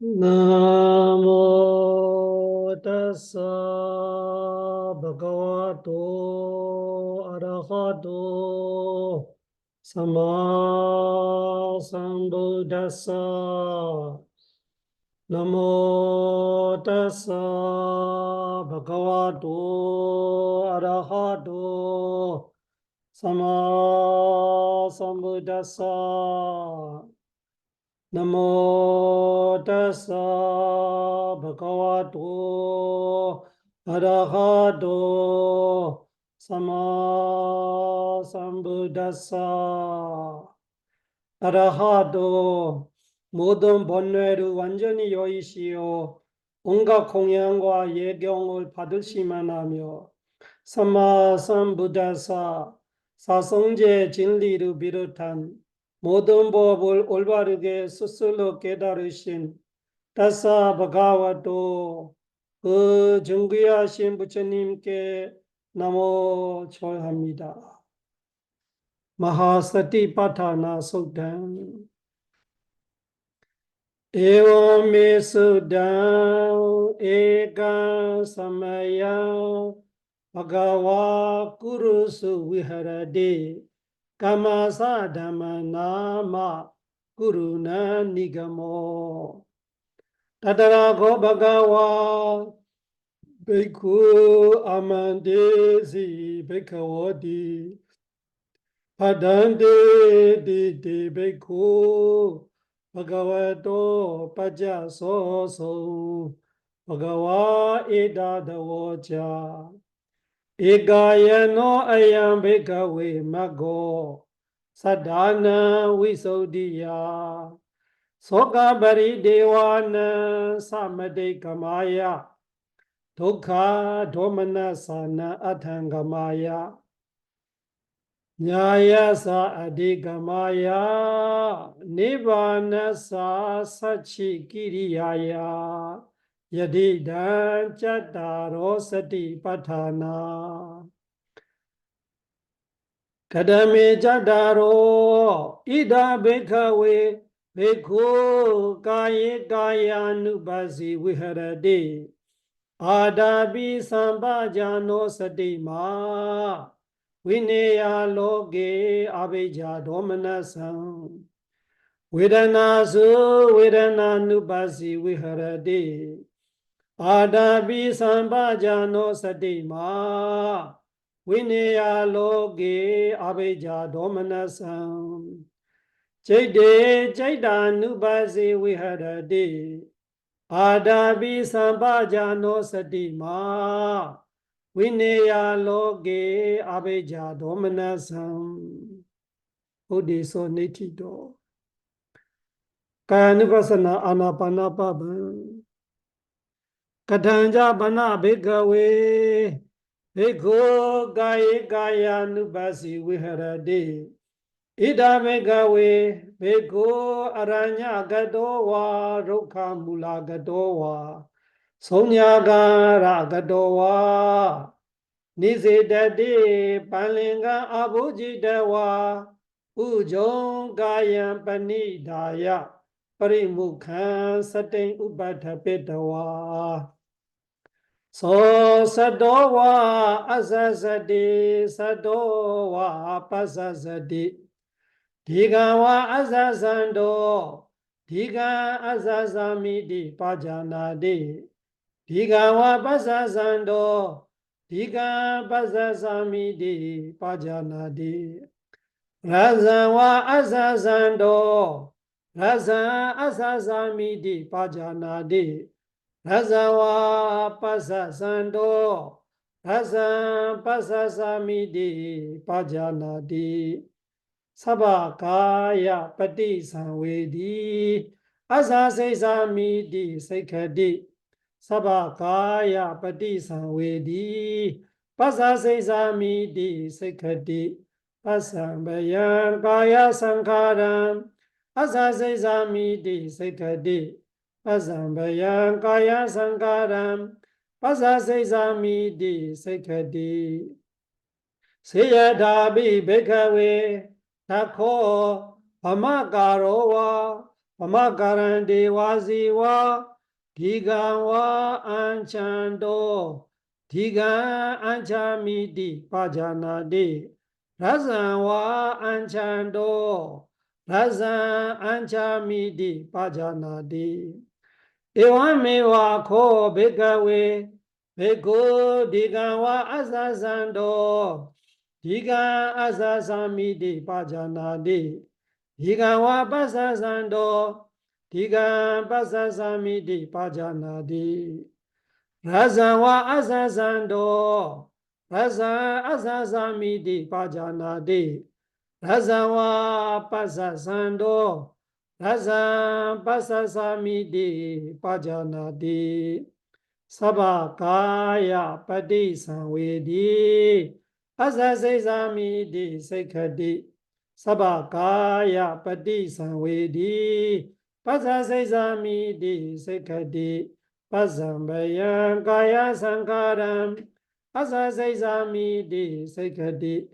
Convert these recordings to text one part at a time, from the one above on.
Namo tassa bhagavato arahato sama sambuddhassa. Namo tassa bhagavato arahato sama sambuddhassa. Namo tassa bhagavato arahato sama sambuddhassa. arahato 모든 번뇌를 완전히 여의시오. 온갖 공양과 예경을 받으시만 하며 삼마 삼부다사 사성제 진리를 비롯한 모든 법을 올바르게 스스로 깨달으신 다사 바가와도 그 존귀하신 부처님께 나모 절합니다. 마하사티파타나 속단 에워메 수단 에가 사마야 바가와 구루수 위하라데 까마사 담마나마 구루나 니가모 타다라고 바가와 베쿠 아만데시 베카워디 파단데 디디 베쿠 바가와도 빠자소소 바가와 에다다워자 에가야노 아얌 베가웨 마고 사다나 위소디야 소가바리 데와나 사마데 가마야 독카 도마나사나 아탕가마야 냐야사 아디가마야 니바나사 사치키리야야 여디단 짜다로 서티파타나 가다메 짜다로 이다 베카웨 베쿠 가예 가야누바시 위하라데 아다비 삼바자노 서티마 위네야 로게 아베자 도마나상 웨다나수 웨다나누바시 위하라데 아다비 삼바자노 서티마 위네야 로게 아베자 도마나상 제이데 제이다누바시 위하라데 아다비 삼바자노 서티마 위네야 로게 아베자 도마나상 오디소 네티도 까야누바사나 아나파나파반 가탄자 바나 베가웨 베고 가예 가야누바시 위하라데 이다 베가웨 베고 아라냐 가도와 록카 물라 가도와 송냐가라 가도와 니세다데 발링가 아부지다와 우종 가양 파니다야 파리무칸 사땡 우바타페다와 소사도와 아사사데 사도와 파사사데 디가와 아사산도 디가 아사사미디 파자나데 디가와 파사산도 디가 파사사미디 파자나데 라자와 아사산도 라자 아사사미디 파자나데 라자와 파사산도 라자 파사사미디 파자나데 사바가야ปฏิสังเวดี 아사세사미디 세카디 사바가야ปฏิสังเวดี 파사세사미디 세카디 파삼바양 가야 상카람 아사세사미디 세카디 파삼바양 가야 상카람 파사세사미디 세카디 세야다비 베카웨 타코 바마가로와 Pamakaran Dewaziwa Digawa Anchando Diga Anchamidi Pajanade Razanwa Anchando Razan Anchamidi Pajanade Ewamewa Ko Bekawe Beko Digawa Azazando Diga Azasamidi Pajanade Digawa Basazando Diga Basasamidi Pajanade Razawa Azazando Raza Azazamidi Pajanade Razawa Pasasando Raza Pasasamidi Pajanade Sabakaya Padi Sanwedi Azazamidi Sekadi Sabakaya Padi Sanwedi Pasasamidi Sekadi Pasambayan Kaya Sankaram Pasasamidi Sekadi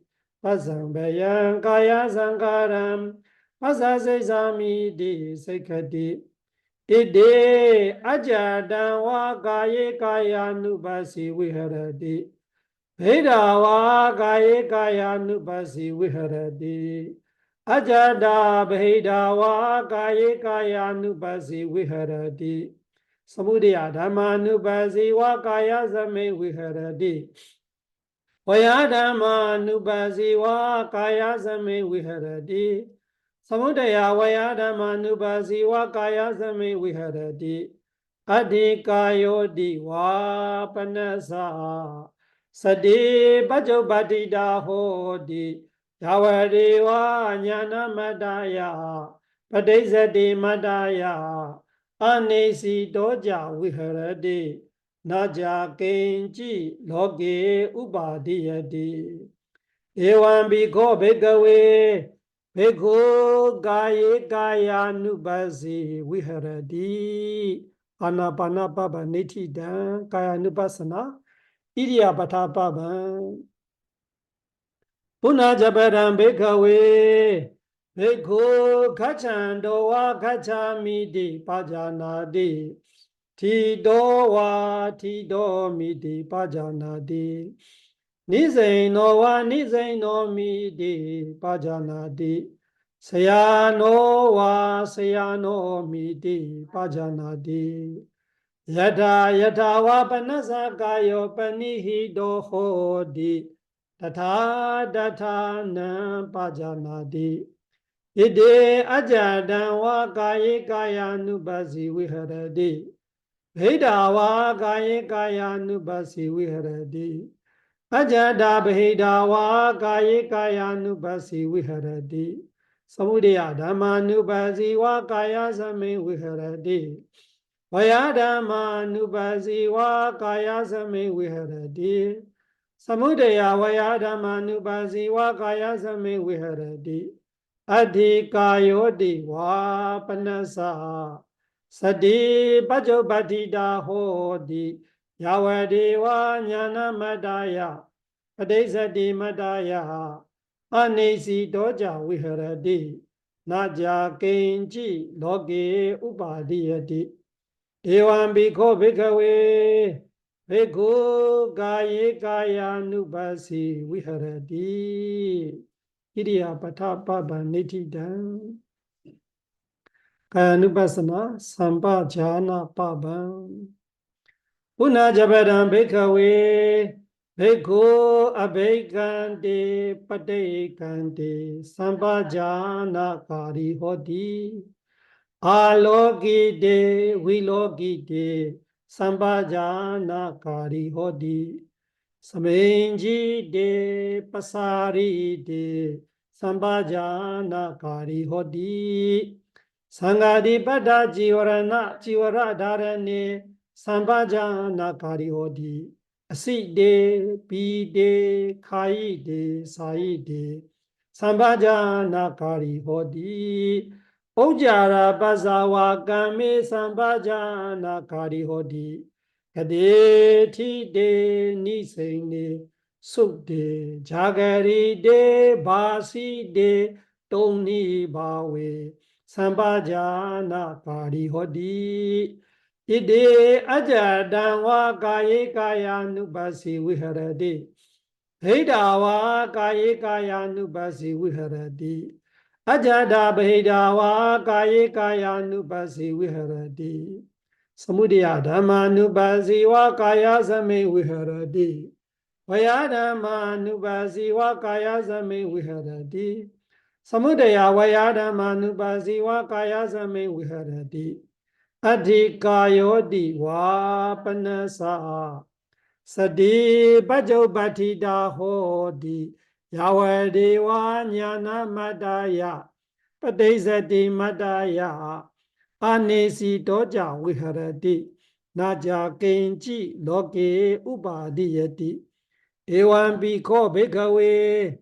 Pasambayan Kaya Sankaram Pasasamidi Sekadi Ide Ajadanwa Kaya Kaya Nubasi Viharadi Vedawa Kaya Kaya Nubasi Viharadi Ajada Vedawa Kaya Kaya Nubasi Viharadi Samudaya Dhamma Nubasi Wakaya Zame Viharadi Vaya Dhamma Nubasi Wakaya Zame Viharadi Samudaya Vaya Dhamma Nubasi Wakaya Zame Viharadi Adhikayo Diwa Panasa Sadi Bajo Badida Hodi Yawadewa Nyana Madaya Padezadi Madaya Anesi Doja Viharade Naja Kenji Loge Ubadiyadi Ewan Biko Begawe Beko Gaye Gaya Nubasi Viharadi Anapana Baba Nitidan Kaya Nubasana Iriya Bata Baba Puna Jabaram Bekawe Beko Kachandowa Kachamidi Pajanadi Tidowa Tidomidi Pajanadi Nizainowa Nizainomidi Pajanadi Sayanowa Sayanomidi Pajanadi Yada Yadawa Panasakayo Panihido Hodi Tata Datana Pajanadi Ide Ajadanwa Kaya Kaya Nubasi Viharadi Vedawa Kaya Kaya Nubasi Viharadi Ajada Vedawa Kaya Kaya Nubasi Viharadi Samudaya Dhamma Nubasi Wakaya Same Viharadi Vaya Dhamma Nubasi Wakaya Same Viharadi Samudaya Vaya Dhamma Nubasi Wakaya Same Viharadi Adhikayo Diwa Panasa Sadi Bajo Badida Hodi Yawadewa Nyana Madaya Padezadi Madaya Anesi Doja Viharadi Naja Kenji Loge Ubadiyadi Ewan Biko Bikawe Beko Gaye Gaya Nubasi Viharadi Iriya Bata Baba Nitidan Kaya Nubasana Sampajana Baba Puna Jabaram Bekawe Beko Abekante Padekante Sampajana Kari Hodi Alogide Vilogide Sampajana Kari Hodi Samenji de Pasari de Sambajana Kari Hodi Sangadi Bada Jivarana Jivara Dharane Sambajana Kari Hodi Asi de Pi de Kai de Sai de Sambajana Kari Hodi Ojara Bazawa Game Sambajana Kari Hodi Kade Ti de Nisene Suk de Jagari de Basi de Toni Bawe Sambhajana Kari Hodi Ide Ajadanwa Kaye Kaya Nubasi Viharadi Hidawa Kaye Kaya Nubasi Viharadi Ajada Bhidawa Kaye Kaya Nubasi Viharadi Samudaya Dhamma Nubasi Wa Kaya Same Viharadi Vayadhamma Nubasi Wa Kaya Same Viharadi Samudaya Vayadhamma Nubasi Wa Kaya Same Viharadi Adhikayodi Vapanasa Sadi Bhajo Bhattida Hodi Yawadeva Jnana Madaya Padesati Madaya Anesi Doja Viharati Naja Kenchi Loke Upadiyati Evam Biko Bhikkhave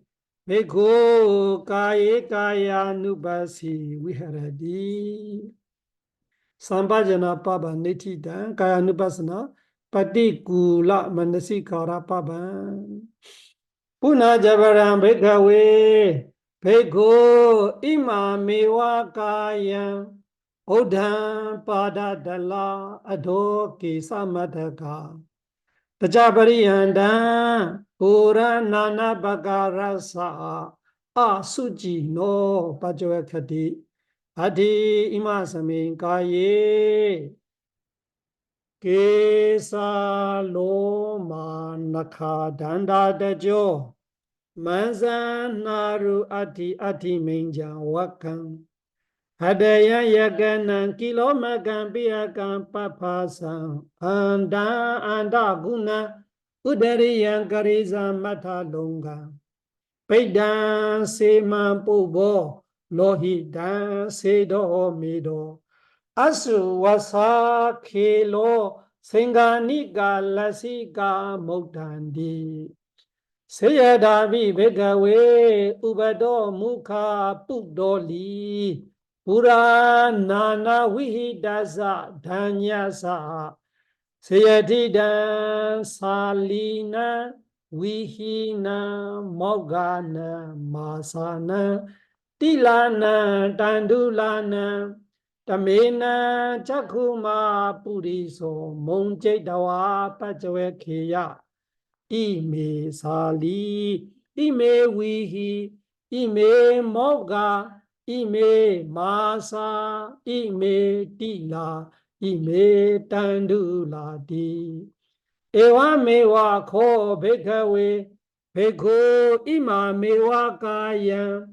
Bhikkhu Kaye Kaya Nubasi Viharati Sambhajana Paba Nithidan Kaya Nupasana Patikula Manasikara Paban Puna Jabaram Bhikkhave Bhikkhu Imamewa Kaya Odham Padadala Adhoki Samadhaka Tajapariyanda Puranana Bhagarasa Asuji no Pajavakati Adi Imasame Kaye Kesa Loma Nakha Danda Dajo Manzanaru Ati Menja Wakam Hadaya Yaganan Kilomagan Biakan Papasa Anda Guna Udariyan Kariza Mata Longa Pedan Seman Pubo Lohidan Sedo Mido Asu Wasa Kilo Singanika Lasika Motandi Seyadavi Bhikkhave Ubado Mukha Pudoli Pura Nana Vihidasa Dhanyasa Seyadida Salina Vihina Mogana Masana Tilana Dandulana Tamena Chakuma Puriso Monjetawa Pachavekiya Ime Sali Ime Vihi Ime Moga Ime Masa Ime Tila Ime Tanduladi Ewa Mewa Ko Bhikkhave Bhikkhu Ima Mewa Kaya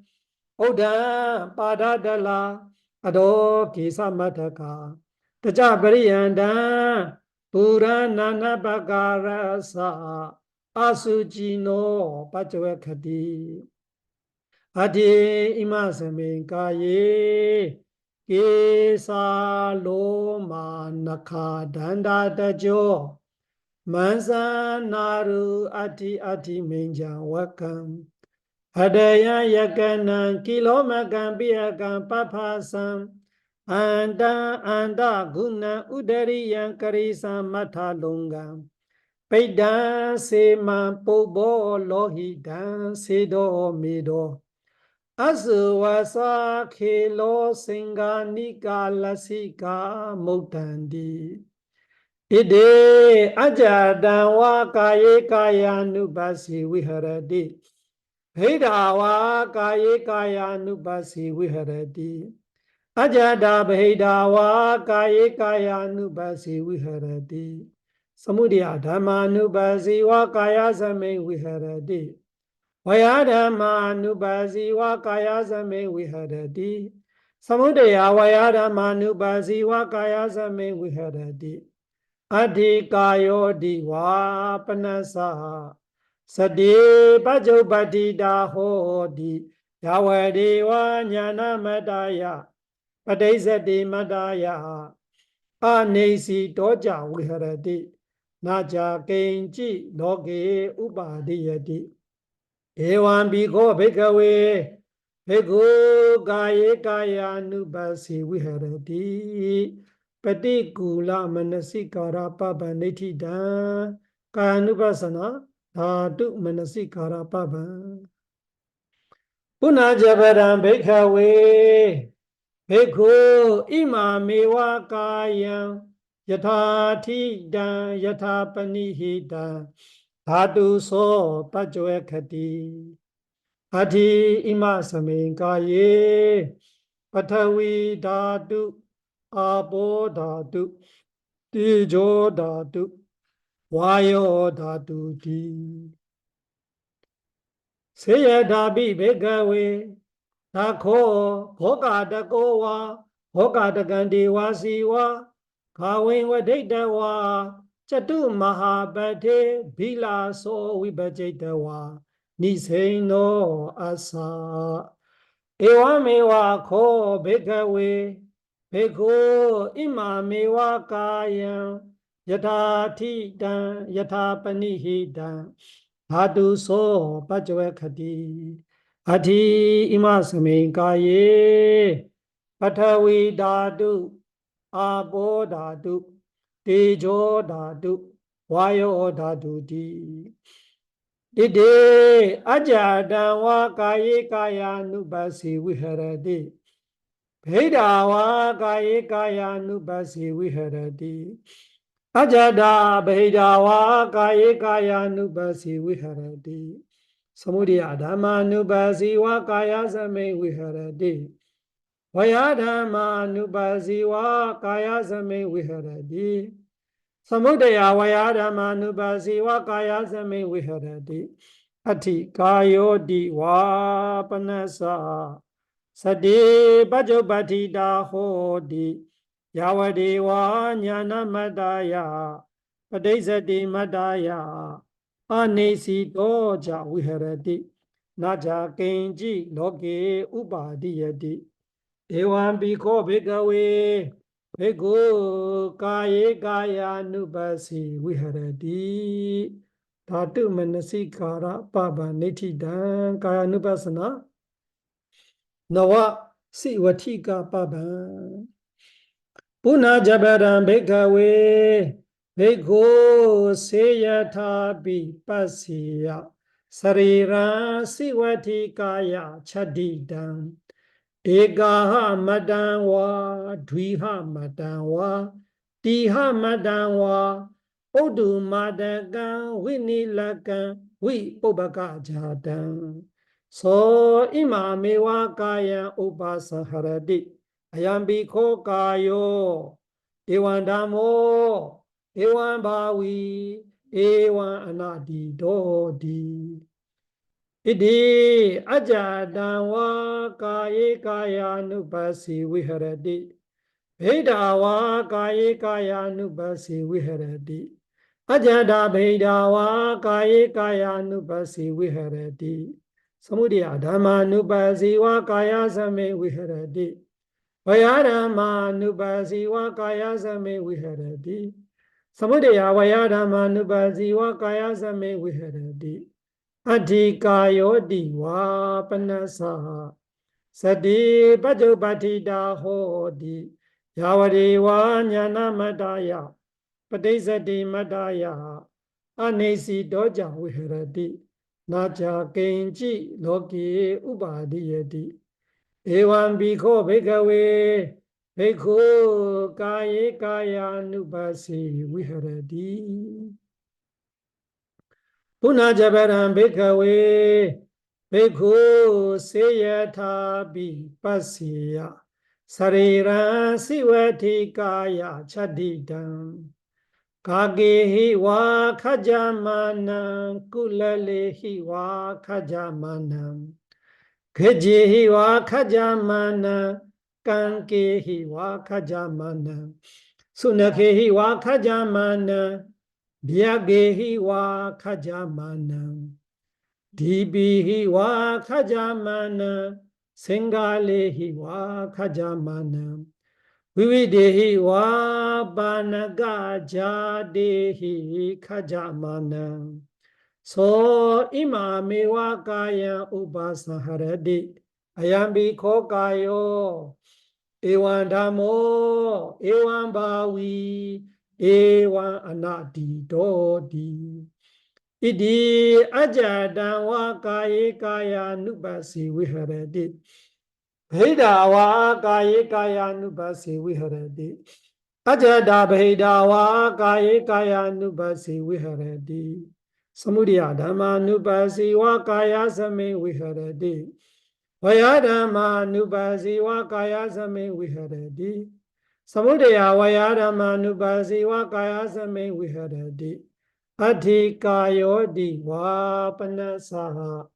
Oda Padadala Ado Kisamataka Tajapariyanda Puranana Bhagarasa Asujino Pachavakati Adi Imasame Kaye Kesa Loma Nakha Danda Dajo Manzanaru Ati Menja Wakam Hadaya Yaganan Kilomagan Biakan Papasam Anda Guna Udariyan Karisa Mata Longa Pedan Seman Pubo Lohidan Sedo Mido Aswasa Kilo Singanika Lasika Mutandi Ide Ajadan Wakaye Kaya Nubasi Viharadi Hidawa Kaye Kaya Nubasi Viharadi Ajada Bhidawa Kaye Kaya Nubasi Viharadi Samudaya Dhamma Nubasi Wa Kaya Same Viharadi Vayadhamma Nubasi Wa Kaya Same Viharadi Samudaya Vayadhamma Nubasi Wa Kaya Same Viharadi Adhikayo Diva Panasa Sade Bhajo Bhattida Hodi Yawadeva Jnana Madaya Padesati Madaya Anesi Doja Viharati Naja Kenchi Loke Upadiyati Evam Bhikho Bhikkhave Bhikkhu Kaye Kaya Nubasi Viharati Patikula Manasikara Papa Nithidan Kaya Nupasana Dhatu Manasikara Papa Punajabaram Bhikkhave Bhikkhu imameva kayam yatha thidam yatha panihidam dhatu so pajvekati Ati ima saminkaye pathavi dhatu apo dhatu tejo dhatu vayo dhatu ti Seyadabi bhikkhave Thakho bhokatako va bhokatakanti vasi va Kawin vadita va Chatu mahabhate bhila so vibhajita va Nisaino asa Evameva kho bhikkhave Bhikkhu imameva kayam Yatha thidam yatha panihidam Dhatu so pajvekati Ati ima saminkaye Pathavi dhatu Apo dhatu Tejo dhatu Vayo dhatu ti Ide ajadam va kaye kaya nubasi viharati Bheda va kaye kaya nubasi viharati Ajada bheda va kaye kaya nubasi viharati Samudaya dhamma nubasi va kaya same viharati Vaya dhamma nubasi va kaya same viharati Samudaya vaya dhamma nubasi va kaya same viharati Ati kayo di va panasa Sati bhajopatita hodi Yavadi va jnana madaya Padesati madaya Anesi doja viharati Naja kenji loke upadiyati Evam bhikho bhikkhave Bhikkhu kaye kaya nubasi viharati Dhatu manasikara paba nithidam Kaya nubasana Nava sivatika paba Puna jabaram bhikkhave Bhikkhu seyathapi pasya Sarira sivatikaya chadidam Ekaha madam va Dviha madam va Tiha madam va Udu madakam Vinilakam Vipubaka jadam So imameva kaya upasaharati Ayam bhikho kayo Evam dhammo Evam bhavi Evam anadidodi Iti ajadam va kaye kaya nubasi viharati Bheda va kaye kaya nubasi viharati Ajada bheda va kaye kaya nubasi viharati Samudaya dhamma nubasi va kaya same viharati Vaya dhamma nubasi va kaya same viharati Samudaya vaya dhamma nubasi va kaya same viharati Ati kayo diva panasa Sati bhajopatita hodi Yavadi va jnana madaya Padesati madaya Anesi doja viharati Naja kenji loke upadiyati Evam bhikho bhikkhave Bhikkhu kaye kaya nubasi viharati Puna jabaram bhikkhave Bhikkhu seyathapi pasya Sarira sivatikaya chadidam Kagehi va khajamanam kulalehi va khajamanam Gajehi va khajamanam kankehi va khajamanam Sunakhehi va khajamanam Vyagehi va khajamanam Dibihi va khajamanam Singalehi va khajamanam Vividehi va banaga jadehi khajamanam So imameva kaya upasaharati Ayam bhikho kayo Evam dhammo Evam bhavi Evam anadidodi Iti ajadam va kaye kaya nubasi viharati Bhedava kaye kayanubhasi viharati. Ajada bhedava kaye kayanubhasi viharati. Samudaya dhammanubhasi va kaya same viharati. Vaya dhammanubhasi va kaya same viharati. Samudaya vaya dhammanubhasi va kaya same viharati. Adhikayo va panasaha.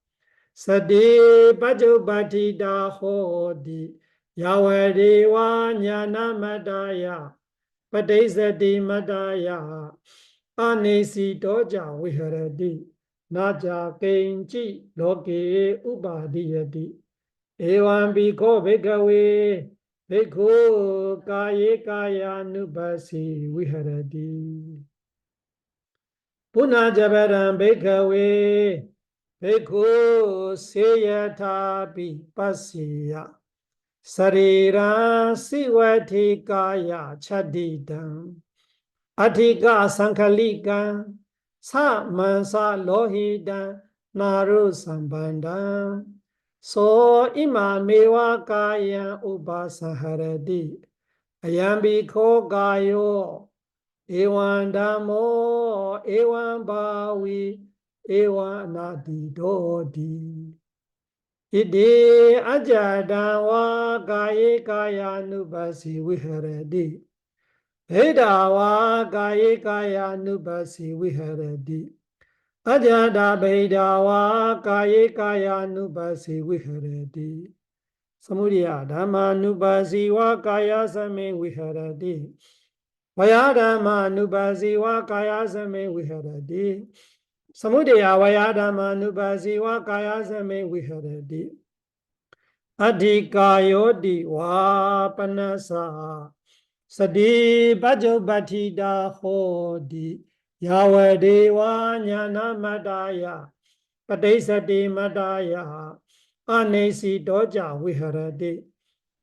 Sati Pajupatita Hodi Yawadeva Jnana Madaya Padesati Madaya Anesi Doja Viharati Naja Kenchi Loke Upadiyati Evam Biko Bhikkhave Bhikkhu Kaye Kaya Nubhasi Viharati Punajabaram Bhikkhave Bhikkhu Seyathapi Pasya Sarira Sivati Kaya Chadidam Adhika Sankalikam Sa Mansa Lohidam Naru Sambandam So Imameva Kaya Upasaharati Ayambi Gayo Ewan Dhammo Ewan Bhavi Ewan Nadi Dodi Ide Ajadawa Gaye Kaya Nubasi Viharadi Vedawa Gaye Kaya Nubasi Viharadi Ajada Vedawa Gaye Kaya Nubasi Viharadi Samudaya Dhamma Nubasi Wa Kaya Same Viharadi Vayadhamma Nubasi Wa Kaya Same Viharadi Samudaya Vayadhamma Nubasi Wa Kaya Same Viharadi Adhikayo Va Panasa Sadi Bhajopatita Hodi Yawadeva Jnana Madaya Padesati Madaya Anesi Doja Viharati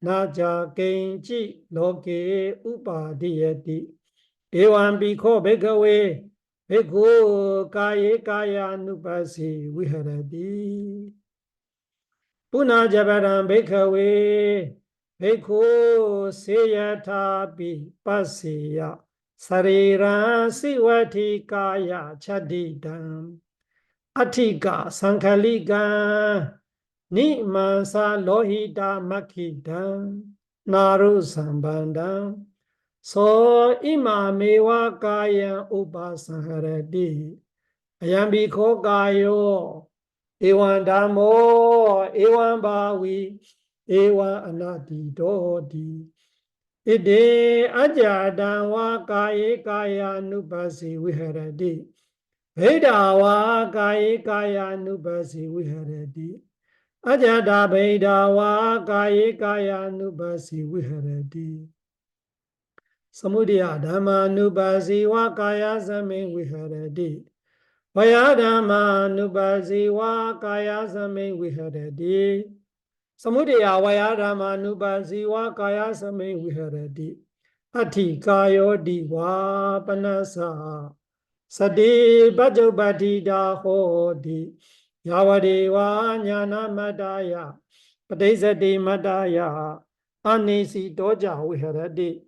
Naja Kenchi Loke Upadiyati Evam Biko Bhikkhave Bhikkhu Kaye Kaya Nubhasi Viharati Punajabaram Bhikkhave Bhikkhu Seyathapi Pasya Sarira Sivati Kaya Chadidam Athika Sankalikam Nimansa Lohita Makhidam Naru Sambandam So Imameva Kaya Upasaharati Ayambi Gayo Ewan Dhammo Ewan Bhavi Ewan Anadi Dodi Ide Ajadawa Kaye Kaya Nubhasi Viharati Vedawa Kaye Kaya Nubhasi Viharati Ajada Vedawa Kaye Kaya Nubhasi Viharati Samudaya Dhamma Nubhasi Va Kaya Same Viharati Vayadhamma Nubhasi Va Kaya Same Viharati Samudaya Vayadhamma Nubhasi Va Kaya Same Viharati Adhikayo Va Panasa Sati Bhajopatita Hodi Yawadeva Jnana Madaya Padesati Madaya Anesi Doja Viharati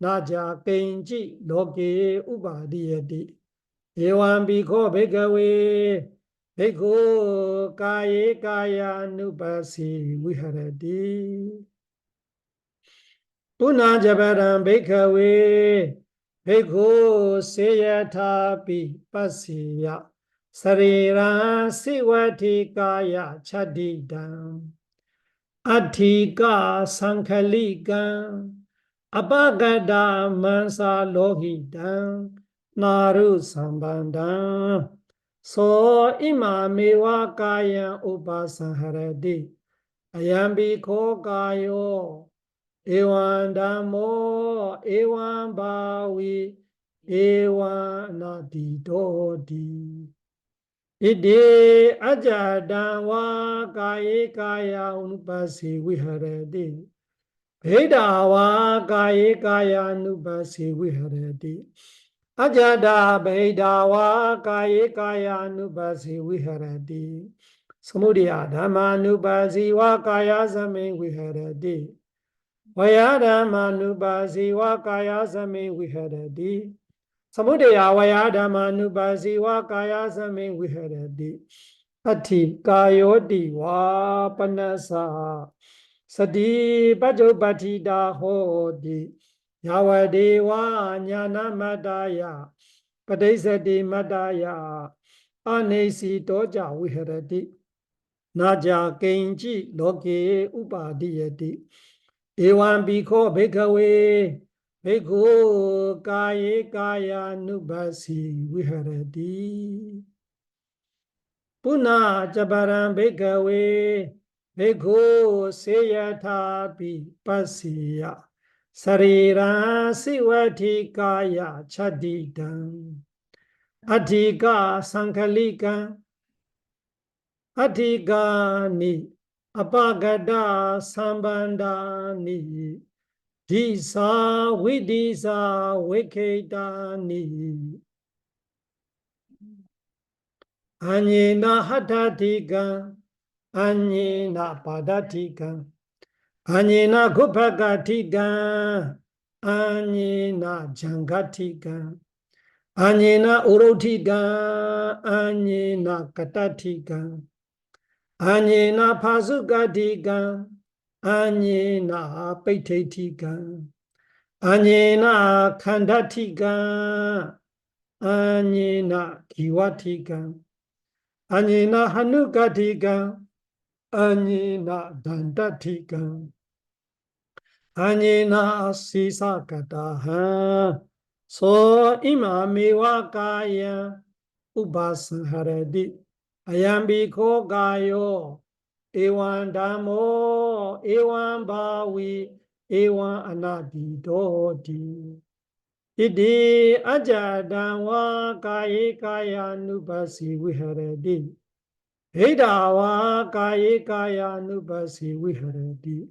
Naja Kenchi Loke Upadiyati Evam Biko Bhikkhave Bhikkhu Kaye Kaya Nubhasi Viharati Punajabaram Bhikkhave Bhikkhu Seyathapi Pasya Sarira Sivati Kaya Chadidam Adhika Sankalikam Abhagada Mansa Lohidam Naru Sambandam So Imameva Kaya Upasaharati Ayambi Gayo Ewan Dhammo Ewan Bhavi Ewan Nadi Dodi Ide Ajadawa Kaye Kaya Nubhasi Viharati Vedawa Kaye Kaya Nubhasi Viharati Ajada Vedawa Kaye Kaya Nubhasi Viharati Samudaya Dhammanubhasiva Kaya Same Viharati Vaya Dhammanubhasiva Kaya Same Viharati Samudaya Vaya Dhammanubhasiva Kaya Same Viharati Ati Kayoti Va Panasa Sati Bajopatita Hoti Yawadeva Jnana Madaya Padesati Madaya Anesi Toja Viharati Naja Kenji Loke Upadiyati Ewan Biko Bhikkhave Bhikkhu Kaye Kaya Nubhasi Viharati Puna Jabaram Bhikkhave Bhikkhu Seyathapi Pasya Sarira Sivati Kaya Chadidam Adhika Sankalika Adhikani Apagada Sambandani Disa Vidisa Viketani Anyena Hatatika Anyena Padatika Anyena Gopagatika Anyena Jangatika Anyena Urotika Anyena Katatika Anyena Pasugatika Anyena Paitatika Anyena Khandatika Anyena Kiwatika Anyena Hanukatika Anyena Dandatika Anyena Sisakataha So Imamewa Kaya Ubasaharadi Ayambi Kogayo Ewan Damo Ewan Bawi Ewan Anadi Dodi Idi Ajadanwa Kaye Kaya Nubasi Viharadi Vedawa Kaye Kaya Nubasi Viharadi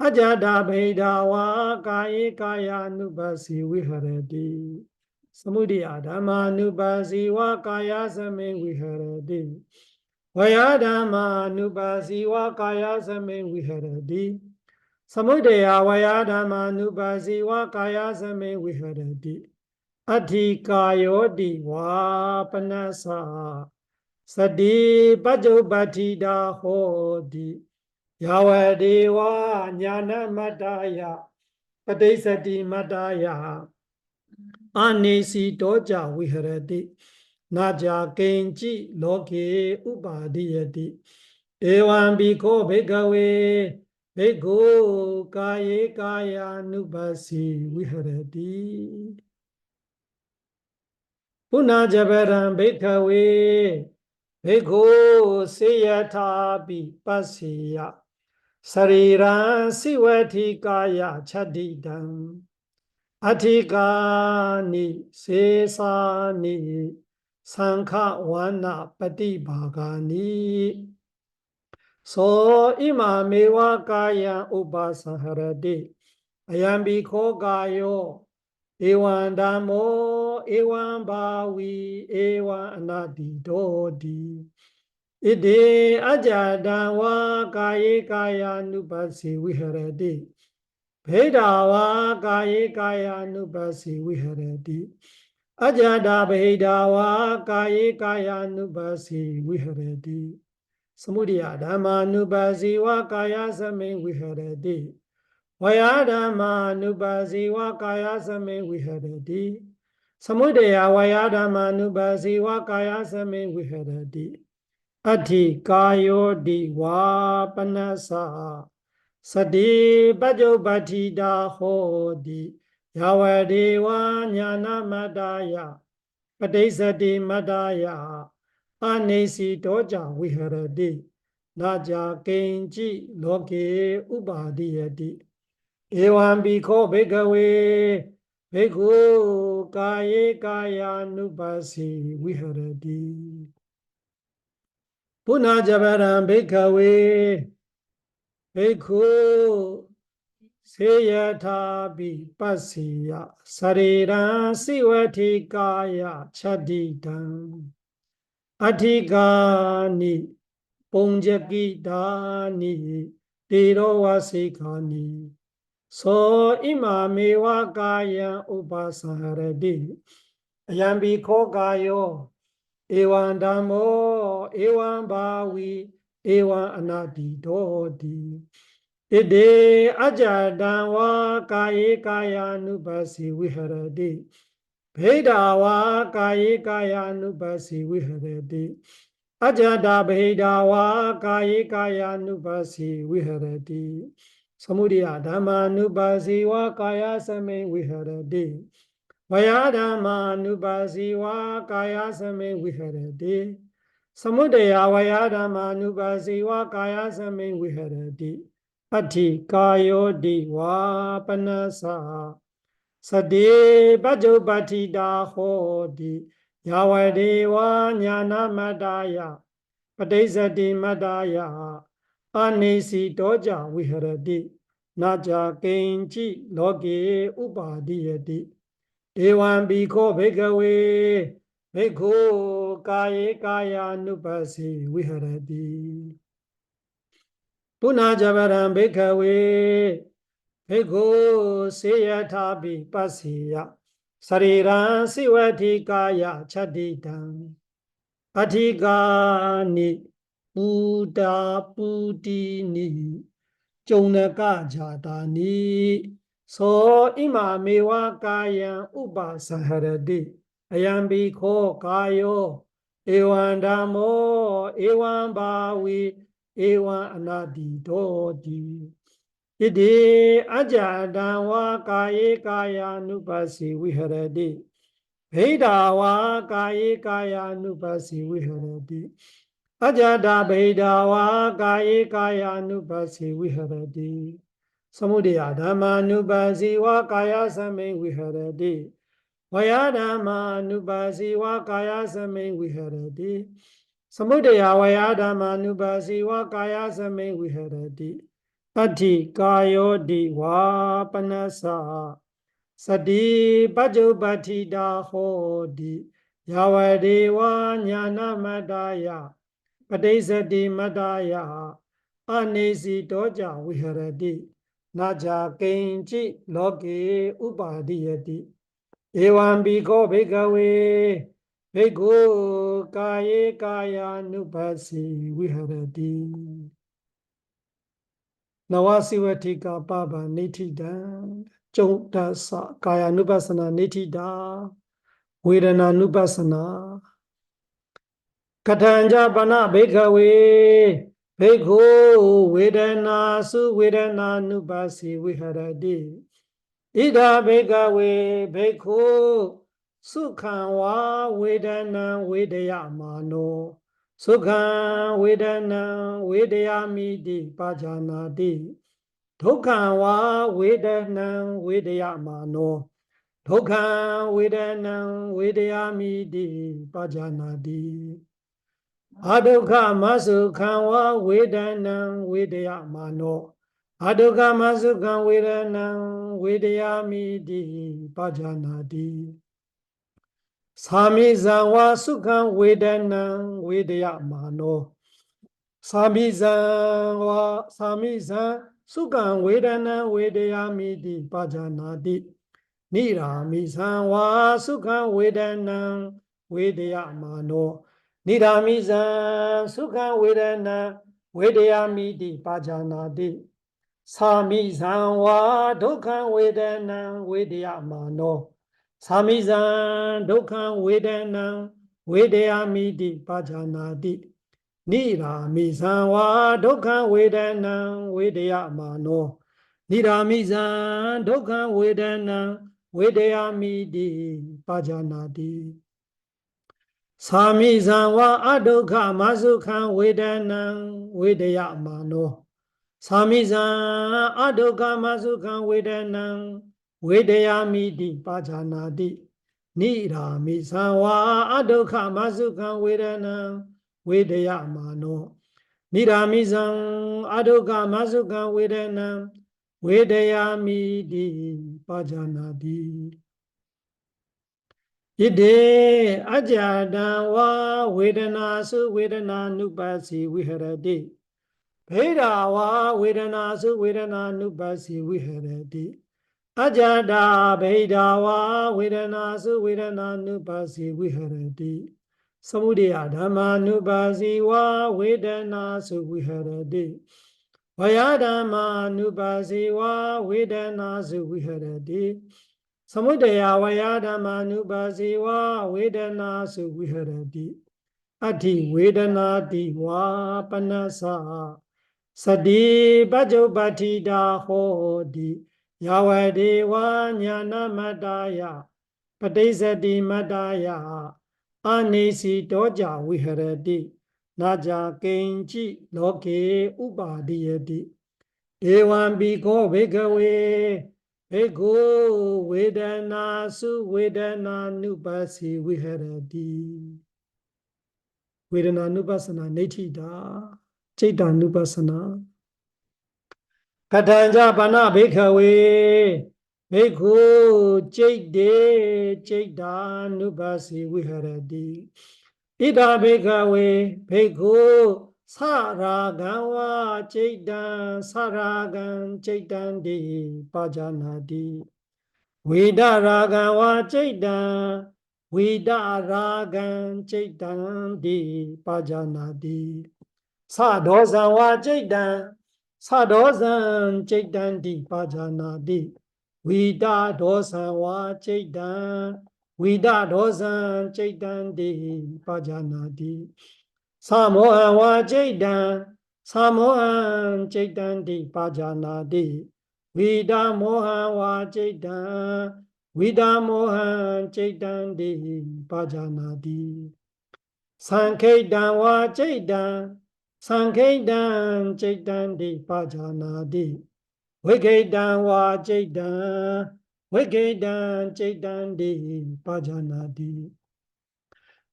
Ajada Vedawa Kaye Kaya Nubasi Viharadi Samudaya Dhamma Nubasi Kaya Same Viharadi Vaya Dhamma Nubasi Kaya Same Viharadi Samudaya Vaya Dhamma Nubasi Kaya Same Viharadi Adhikayoti Va Panasa Sati Bajopatita Hoti Yawadeva Jnana Madaya Padesati Madaya Anesi Toja Viharati Naja Kenji Loke Upadiyati Ewan Biko Bhikkhave Bhikkhu Kaye Kaya Nubhasi Viharati Puna Jabaram Bhikkhave Bhikkhu Seyathapi Pasya Sarira Sivati Kaya Chadidam Adhikani Sesani Sankha Wana Patibhagani So Imamewa Kaya Ubasaharati Ayambi Kogayo Ewan Damo Ewan Bawi Ewan Anadi Dodi Ide Ajadanwa Kaye Kaya Nubasi Viharati Vedawa Kaye Kaya Nubasi Viharati Ajada Vedawa Kaye Kaya Nubasi Viharati Samudaya Dhamma Nubasi Kaya Same Viharati Vaya Dhamma Nubasi Kaya Same Viharati Samudaya Vaya Dhamma Nubasi Kaya Same Viharati Ati Kayoti Va Panasa Sati Bajopatita Hoti Yawadeva Jnana Madaya Padesati Madaya Anesi Toja Viharati Naja Kenji Loke Upadiyati Ewan Biko Bhikkhave Bhikkhu Kaye Kaya Nubhasi Viharati Puna Jabaram Bhikkhave Bhikkhu Seyathapi Pasya Sarira Sivati Kaya Chadidam Adhikani Ponjakitani Tirovasikhani So imame kaya upasaharati Ayambi kokayo Ewan dhammo Ewan bhavi Ewan anadidoti Ide ajadamva kaya nubasi viharati Bhedava kaya nubasi viharati Ajada bhedava kaya nubasi viharati Samudaya dhamma nubasi kaya same viharati Vaya dhamma nubasi kaya same viharati Samudaya vaya dhamma nubasi kaya same viharati Ati kayo diva panasa Sade bajo batida hodi Yawadeva nyana madaya Padesati madaya Anesi doja viharati Naja kenchi loge upadiyati Devan biko bhikkhave Bhikkhu kaya nupasi viharati Punajavaram bhikkhave Bhikkhu seyathapi pasiya Sariran sivati kaya chaditam Adhikani Buddha Puddini Jonaka jatani So imamewa kaya upasaharati Ayambi ko kayo Ewan dhammo Ewan bhavi Ewan anadidoti Ide ajadamva kaya nupasi viharati Bhedava kaya nupasi viharati Ajada bhedava kaya nupasi viharati Samudaya dhamma nupasi kaya same viharati Vaya dhamma nupasi kaya same viharati Samudaya vaya dhamma nupasi kaya same viharati Ati kayo diva panasa Sadi bajo batida hodi Yawadeva nyana madaya Padesati madaya Anesi doja viharati Naja kenchi loge upadiyati Ewan biko bhikkhave Bhikkhu kaya nupasi viharati Nawasivatika Papa Nitida Jodasa Kaya Nupasana Nitida Vedana Nupasana Katanja Bana Bhikkhave Bhikkhu Vedana Su Vedana Nupasi Viharati Ida Bhikkhave Bhikkhu Sukha Vedana Vedayamano Sukha Vedana Vedayamiti Pajanati Dukkha Vedana Vedayamano Dukkha Vedana Vedayamiti Pajanati Adukha Masukha Vedana Vedayamano Adukha Masukha Vedana Vedayamiti Pajanati Samizava Sukha Vedana Vedayamano Samizava Sukha Vedana Vedayamiti Pajanati Niramizava Sukha Vedana Vedayamano Niramizava Sukha Vedana Vedayamiti Pajanati Samizava Dukkha Vedana Vedayamano Samizan Dukkha Vedana Vedayamiti Pajanati Niramizan va Dukkha Vedana Vedayamano Niramizan Dukkha Vedana Vedayamiti Pajanati Samizan va Adukha Masukha Vedana Vedayamano Samizan Adukha Masukha Vedana Vedayamiti Pajanati Niramizan va Adukha Masukha Vedana Vedayamano Niramizan Adukha Masukha Vedana Vedayamiti Pajanati Ide ajada wa vedana su vedana nupasi viharati. Bheda wa vedana su vedana nupasi viharati. Ajada bheda wa vedana su vedana nupasi viharati. Samudaya dhamma nupasi wa vedana su viharati. Vaya dhamma nupasi wa vedana su viharati. Samudaya vaya dhamma nupasi wa vedana su viharati. Adi vedana diva panasa sadi bhajopatida hodi yavadeva jnana madaya padesati madaya anesi doja viharati naja kenchi loke upadiyati evam bhikho bhikkhave bhikkhu vedana su vedana nupasi viharati Vedana Nupassana Nethita Citta Nupassana Katanja Pana Bhikkhave Bhikkhu Citte Citta Nupassi Viharati Ida Bhikkhave Bhikkhu Saragava Citta Saragan Cittandi Pajanati Vidaragava Citta Vidaragan Cittandi Pajanati Sadhozan wa Cittan Sadhozan Cittandi Pajanati Vidadhosan wa Cittan Vidadhosan Cittandi Pajanati Samohan wa Cittan Samohan Cittandi Pajanati Vidamohan wa Cittan Vidamohan Cittandi Pajanati Sankhetan wa Cittan Sankhetan Cittandi Pajanati Vikhetan wa Cittan Vikhetan Cittandi Pajanati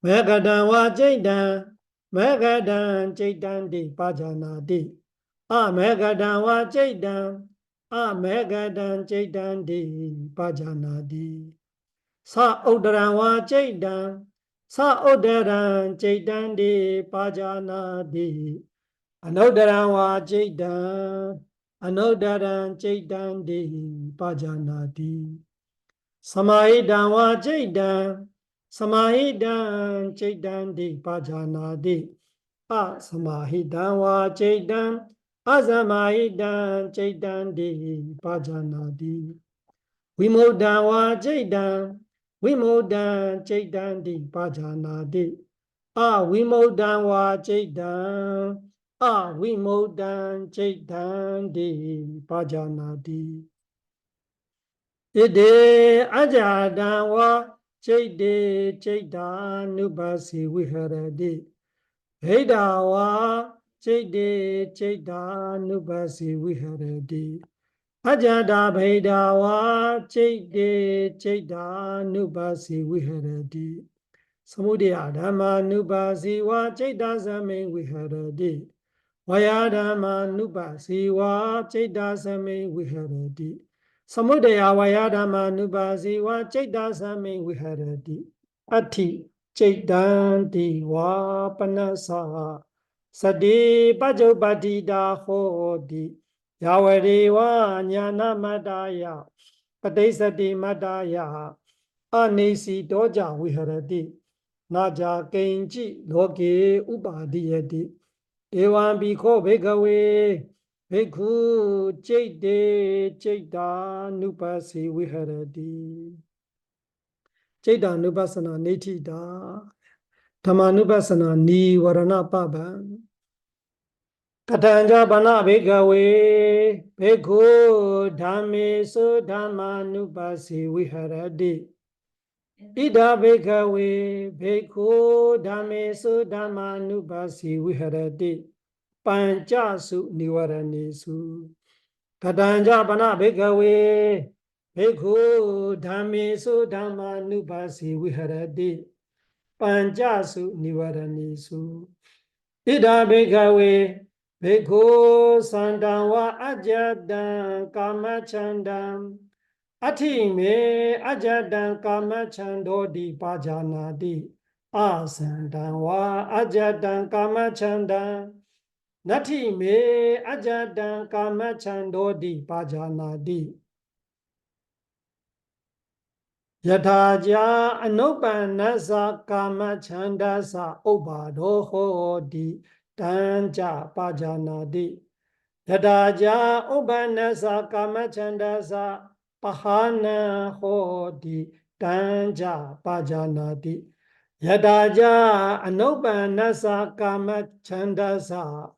Megadan wa Cittan Megadan Cittandi Pajanati Amegadan wa Cittan Amegadan Cittandi Pajanati Sa Uddaran wa Cittan Sa Uddaran Cittandi Pajanati Anuddaran wa Cittan Anuddaran Cittandi Pajanati Samahidan wa Cittan Samahidan Cittandi Pajanati Asamahidan wa Cittan Asamahidan Cittandi Pajanati Vimuddan wa Cittan Vimuddan Cittandi Pajanati Vimuddan wa Cittan Vimuddan Cittandi Pajanati Ide ajadan wa Citte Citta Nupassi Viharati Bheda wa Citte Citta Nupassi Viharati Ajada Bheda wa Citte Citta Nupassi Viharati Samudaya Dhamma Nupassi wa Citta Same Viharati Vaya Dhamma Nupassi wa Citta Same Viharati Samudaya Vaya Dhamma Nupassi wa Citta Same Viharati Ati Cittanti va Panasa Sadi Bhajopatida Hodi Yavareva Jnana Madaya Padesati Madaya Anesi Doja Viharati Naja Kenchi Loke Upadiyati Evam Bhikho Bhikkhave Bhikkhu Citte Citta Nupassi Viharati Citta Nupassana Nethita Dhamma Nupassana Nivarana Paban Katanja Bana Bhikkhave Bhikkhu Dhammesu Dhamma Nupassi Viharati Ida Bhikkhave Bhikkhu Dhammesu Dhamma Nupassi Viharati Panchasu Nivaranesu Katanja Bana Bhikkhave Bhikkhu Dhammesu Dhamma Nupassi Viharati Panchasu Nivaranesu Ida Bhikkhave Bhikkhu Sandam wa Ajadam Kamachandam Atime ajadan kamachandodi pajanadi asandanwa ajadan kamachandan Natime ajadan kamachandodi pajanadi Yataja anupanasa kamachandasa ubadohodi tanja pajanadi Yataja upanasa kamachandasa Pahana hodi tanja pajanadi Yadaja anupanasa kamachandasa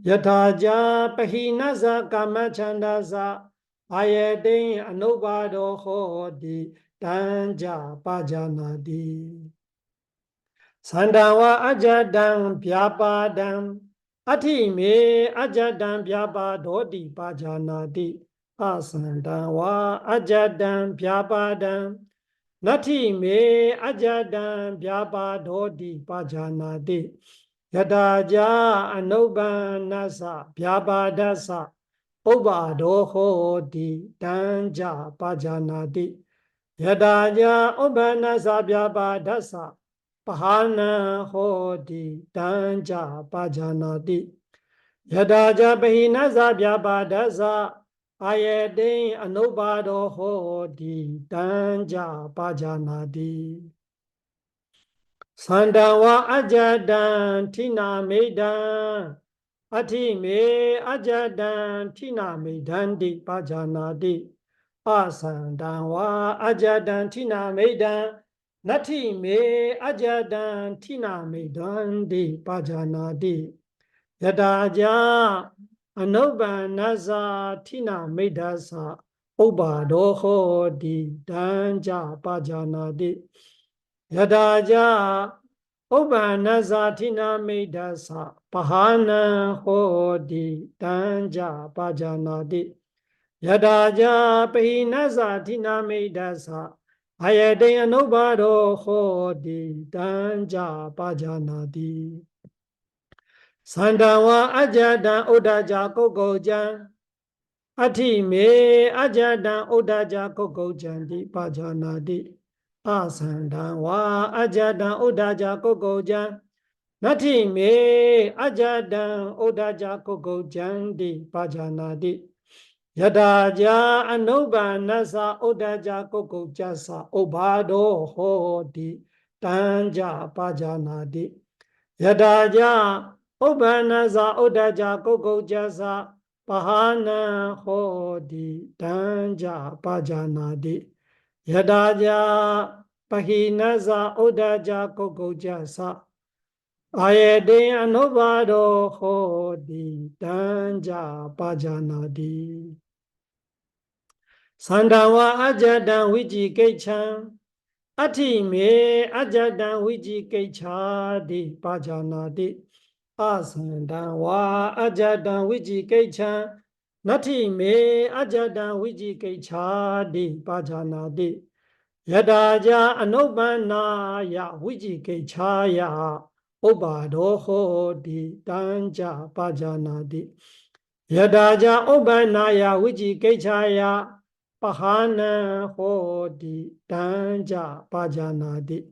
Yadaja pahinasa kamachandasa Ayadin anubado hodi tanja pajanadi Sandawa ajadan pyapadam Atime ajadan pyabadodi pajanadi Asandawa ajadan pyapadam Natime ajadan pyabadodi pajanadi Yadaja anubanasa pyabadasa Ubado hodi tanja pajanadi Yadaja ubanasa pyabadasa Pahana hodi tanja pajanadi Yadaja pahinasa pyabadasa Ayadin anubado hodi tanja pajanadi Sandawa ajadan tina medan Atime ajadan tina medandi pajanadi Asandawa ajadan tina medan Natime ajadan tina medandi pajanadi Yadaja anubanasa tina medasa Ubado di danja pajanadi Yadaja ubanasa tina medasa Pahana hodi tanja pajanadi Yadaja pahinasa tina medasa Ayadaya anubado hodi tanja pajanadi Sandawa ajadan udaja kogojan Atime ajadan udaja kogojan di pajanadi Asandawa ajadan udaja kogojan Natime ajadan udaja kogojan di pajanadi Yadaja anubanasa udaja kokojasa ubado hodi tanja pajanadi Yadaja ubanasa udaja kokojasa pahana hodi tanja pajanadi Yadaja pahinasa udaja kokojasa Ayadin anubado hodi tanja pajanadi Sandawa ajadan wijikechan Atime ajadan wijikechadi pajanadi Asandawa ajadan wijikechan Natime ajadan wijikechadi pajanadi Yadaja anubanaya wijikechaya Ubado hodi tanja pajanadi Yadaja ubanaya wijikechaya Pahana hodi tanja pajanadi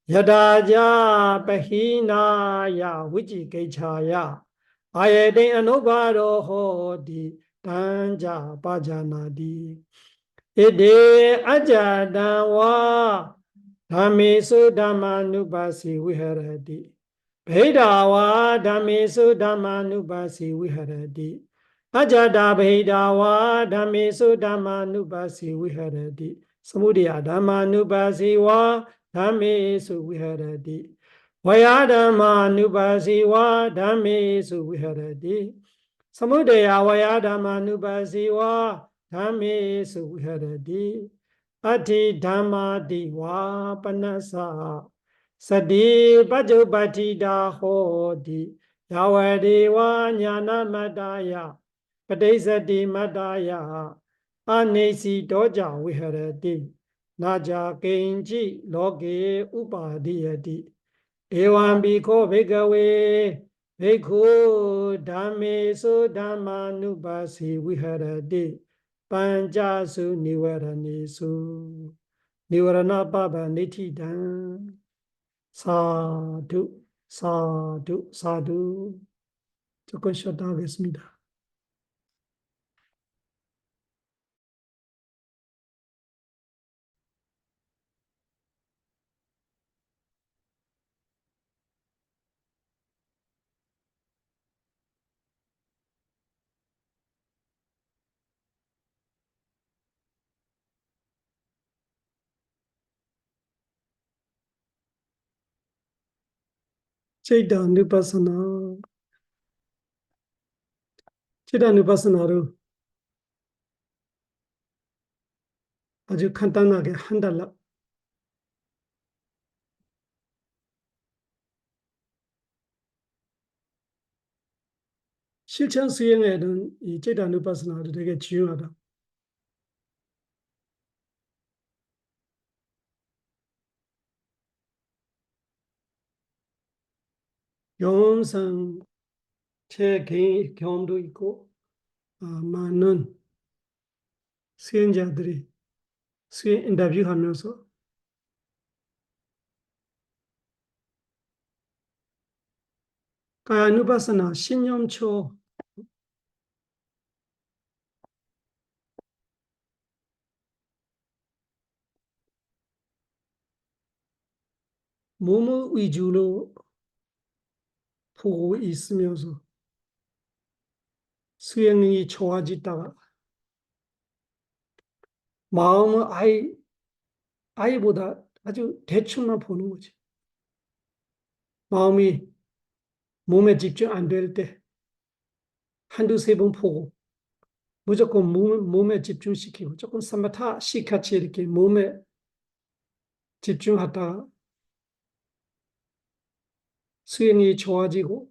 Yadaja pahinaya wijikechaya Ayadin anubado hodi tanja pajanadi Ide ajadanwa Dhamesu dhammanubhasi viharati Bhedawa dhamesu dhammanubhasi viharati Ajada bhedawa dhamesu dhammanubhasi viharati Samudaya dhammanubhasi wa dhamesu viharati Vaya dhammanubhasi wa dhamesu viharati Samudaya vaya dhammanubhasi wa dhamesu viharati Ati dhamma diva panasa Sadi bhajupatida hodi Yavadeva jnana madaya Padesati madaya Anesi doja viharati Naja kenji loge upadiyati Evam bhikho bhikkhave Bhikkhu dhammesu dhammanubhasi viharati Panjasu Nivaranisu Nivarana Baba Nitidan Sadhu Sadhu Sadhu. 조금 쉬었다 하겠습니다. Chaitanya Nupassana. Chaitanya Nupassana로 아주 간단하게 한 달 실천 수행에는 이 Chaitanya Nupassana도 되게 중요하다. 경험상 제 개인 경험도 있고 많은 수행자들이 수행 인터뷰하면서 가야누파사나 신념초 몸의 위주로 보고 있으면서 수행이 좋아지다가 마음은 아이보다 아주 대충만 보는 거지. 마음이 몸에 집중 안 될 때 한두 세 번 보고 무조건 몸에 집중시키고 조금 사마타 시카치 이렇게 몸에 집중하다가 수행이 좋아지고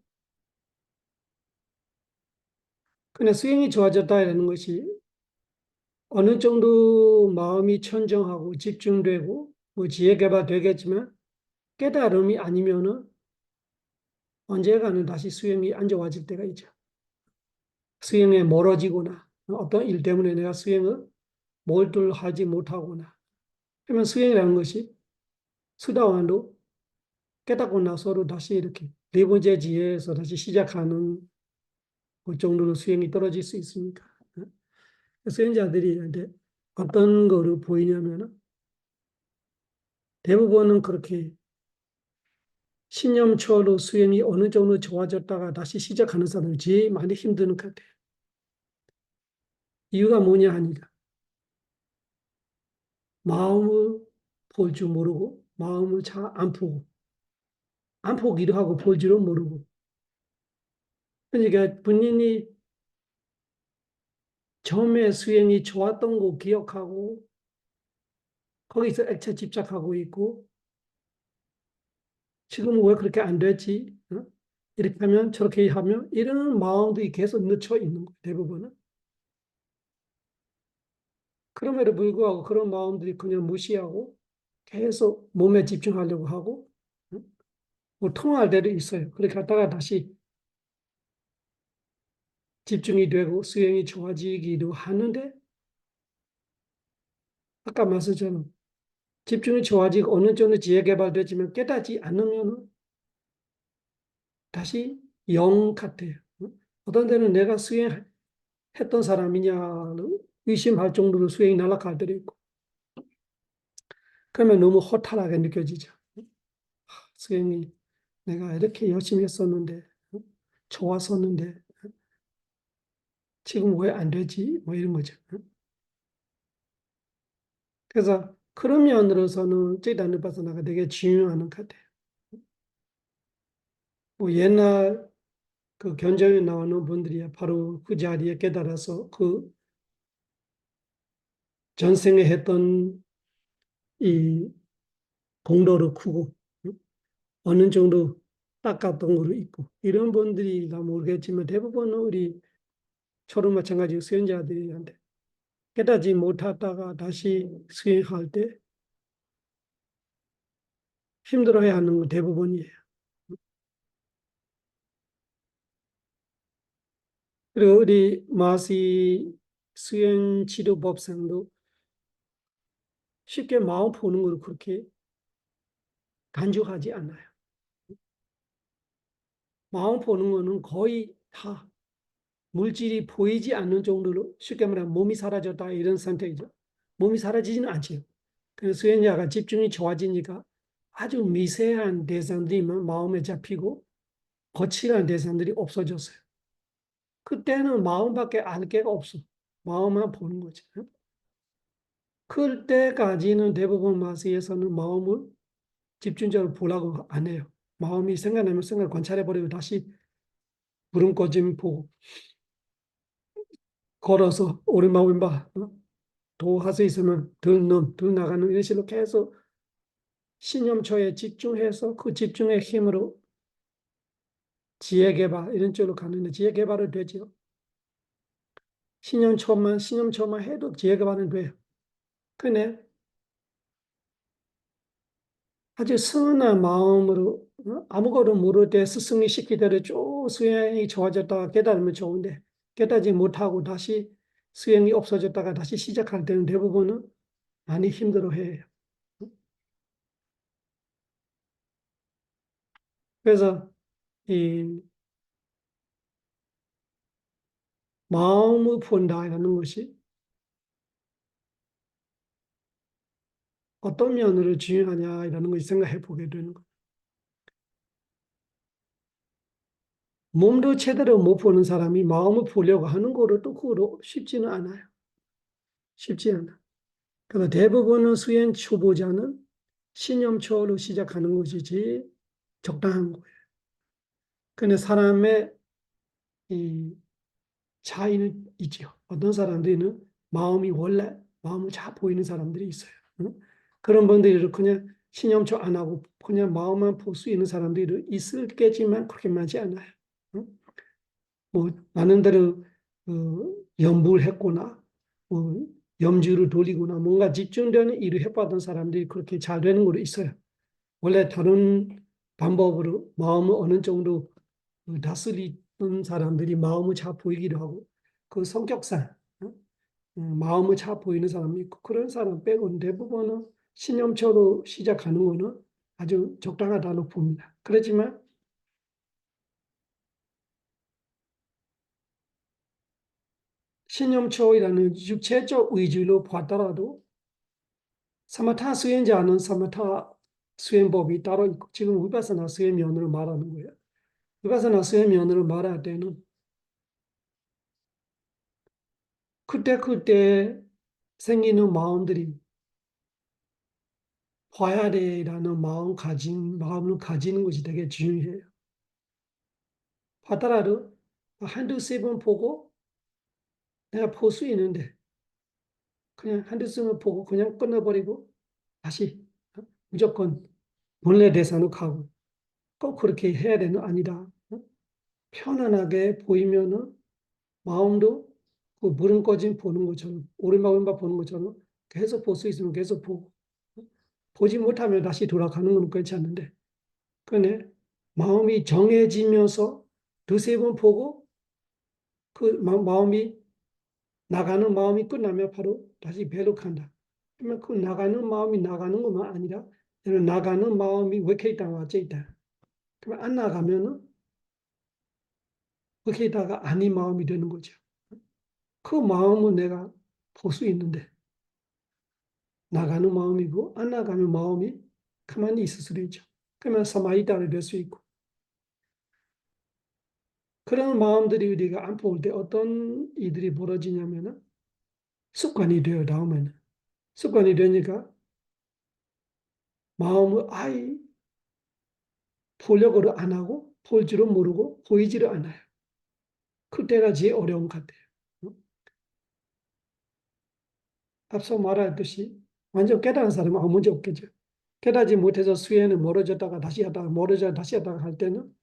근데 수행이 좋아졌다는 것이 어느 정도 마음이 천정하고 집중되고 뭐 지혜개발 되겠지만 깨달음이 아니면은 언젠가는 다시 수행이 안 좋아질 때가 있죠. 수행에 멀어지거나 어떤 일 때문에 내가 수행을 몰두하지 못하거나 그러면 수행이라는 것이 수다원도 깨닫고 나서로 다시 이렇게 네 번째 지혜에서 다시 시작하는 그 정도로 수행이 떨어질 수 있으니까 수행자들이 어떤 거를 보이냐면은 대부분은 그렇게 신념초로 수행이 어느 정도 좋아졌다가 다시 시작하는 사람이 제일 많이 힘드는 것 같아요. 이유가 뭐냐 하니까 마음을 볼 줄 모르고 마음을 잘 안 보기도 하고 볼 줄은 모르고 그러니까 본인이 처음에 수행이 좋았던 거 기억하고 거기서 액체 집착하고 있고 지금은 왜 그렇게 안 됐지? 어? 이렇게 하면 저렇게 하면 이런 마음들이 계속 늦춰 있는 거예요. 대부분은. 그럼에도 불구하고 그런 마음들이 그냥 무시하고 계속 몸에 집중하려고 하고 뭐 통할 때도 있어요. 그렇게 하다가 다시 집중이 되고 수행이 좋아지기도 하는데 아까 말씀처럼 집중이 좋아지고 어느 정도 지혜 개발되지만 깨닫지 않으면 다시 영 같아요. 어떤 때는 내가 수행했던 사람이냐 의심할 정도로 수행이 날아갈 때도 있고 그러면 너무 허탈하게 느껴지죠. 수행이 내가 이렇게 열심히 했었는데 좋았었는데 지금 왜 안 되지? 뭐 이런 거죠. 그래서 그런 면으로서는 찌다누파사나가 되게 중요한 것 같아요. 뭐 옛날 그 견정에 나오는 분들이 바로 그 자리에 깨달아서 그 전생에 했던 이 공로를 크고 어느 정도 닦았던 거로 있고 이런 분들이가 모르겠지만 대부분 우리 저런 마찬가지 수행자들이한테 깨닫지 못하다가 다시 수행할 때 힘들어야 하는 건 대부분이에요. 그리고 우리 마시 수행 치료법상도 쉽게 마음 보는 걸 그렇게 간주하지 않아요. 마음 보는 거는 거의 다 물질이 보이지 않는 정도로 쉽게 말하면 몸이 사라졌다 이런 선택이죠. 몸이 사라지지는 않지요. 그래서 수행자가 집중이 좋아지니까 아주 미세한 대상들이만 마음에 잡히고 거칠한 대상들이 없어졌어요. 그때는 마음밖에 알 게가 없어. 마음만 보는 거지. 그때까지는 대부분 마스에서는 마음을 집중적으로 보라고 안 해요. 마음이 생각나면 생각을 관찰해버리고 다시 구름 꺼짐 보고 걸어서 오른발 왼발 도할 수 있으면 덜 나가는 이런 식으로 계속 신념초에 집중해서 그 집중의 힘으로 지혜 개발 이런 쪽으로 가는데 지혜 개발은 되죠. 신념초만 해도 지혜 개발은 돼요. 근데 아주 선한 마음으로 아무것도 모를 때 스승이 시키대로 쭉 수행이 좋아졌다가 깨달으면 좋은데 깨닫지 못하고 다시 수행이 없어졌다가 다시 시작할 때는 대부분은 많이 힘들어해요. 그래서 이 마음을 본다라는 것이 어떤 면으로 중요하냐라는 것을 생각해 보게 되는 거예요. 몸도 제대로 못 보는 사람이 마음을 보려고 하는 거로 또 그거로 쉽지는 않아요. 쉽지 않아. 그래서 대부분은 수행 초보자는 신념초로 시작하는 것이 제일 적당한 거예요. 근데 사람의 이 차이는 있죠. 어떤 사람들은 마음이 원래 마음을 잘 보이는 사람들이 있어요. 응? 그런 분들이 그냥 신념초 안 하고 그냥 마음만 볼 수 있는 사람들이 있을 게지만 그렇게 많지 않아요. 응? 뭐 많은 데를 연구를 했거나 뭐 염주를 돌리거나 뭔가 집중되는 일을 해봤던 사람들이 그렇게 잘 되는 걸로 있어요. 원래 다른 방법으로 마음을 어느 정도 다스리는 사람들이 마음을 잘 보이기도 하고 그 성격상 마음을 잘 보이는 사람이 있고 그런 사람 빼고는 대부분은 신념처로 시작하는 거는 아주 적당하다고 봅니다. 그렇지만 신념초이라는 육체적 의지로 봤더라도 사마타 수행자는 사마타 수행법이 따로 있고 지금 위파사나 수행면으로 말하는 거예요. 위파사나 수행면으로 말할 때는 그때 생기는 마음들이 봐야 돼라는 마음을 가지는 것이 되게 중요해요. 봤더라도 한두 세 번 보고 내가 볼 수 있는데 그냥 한두 세 번 보고 그냥 끊어버리고 다시 무조건 본래 대상으로 가고 꼭 그렇게 해야 되는 아니다. 편안하게 보이면은 마음도 그 물은 꺼진 보는 것처럼 오른발 왼발 보는 것처럼 계속 볼 수 있으면 계속 보고 보지 못하면 다시 돌아가는 건 괜찮은데 그런데 마음이 정해지면서 두세 번 보고 그 마음이 나가는 마음이 끝나면 바로 다시 배로 간다. 그러면 그 나가는 마음이 나가는 것만 아니라 나가는 마음이 왜 이렇게 있다 와져 있다. 그러면 안 나가면은 그렇게 있다가 아닌 마음이 되는 거죠. 그 마음은 내가 볼 수 있는데 나가는 마음이고 안 나가는 마음이 가만히 있을 수도 있죠. 그러면 사마이다를 될 수 있고 그런 마음들이 우리가 안 볼 때 어떤 일들이 벌어지냐면은 습관이 되어 다음에는 습관이 되니까 마음을 아예 보려고를 안 하고 볼 줄은 모르고 보이지를 않아요. 그때가 제일 어려운 것 같아요. 앞서 말했듯이 완전 깨달은 사람은 아무 문제 없겠죠. 깨닫지 못해서 수행을 멀어졌다가 다시 하다가 멀어져 다시 하다가 할 때는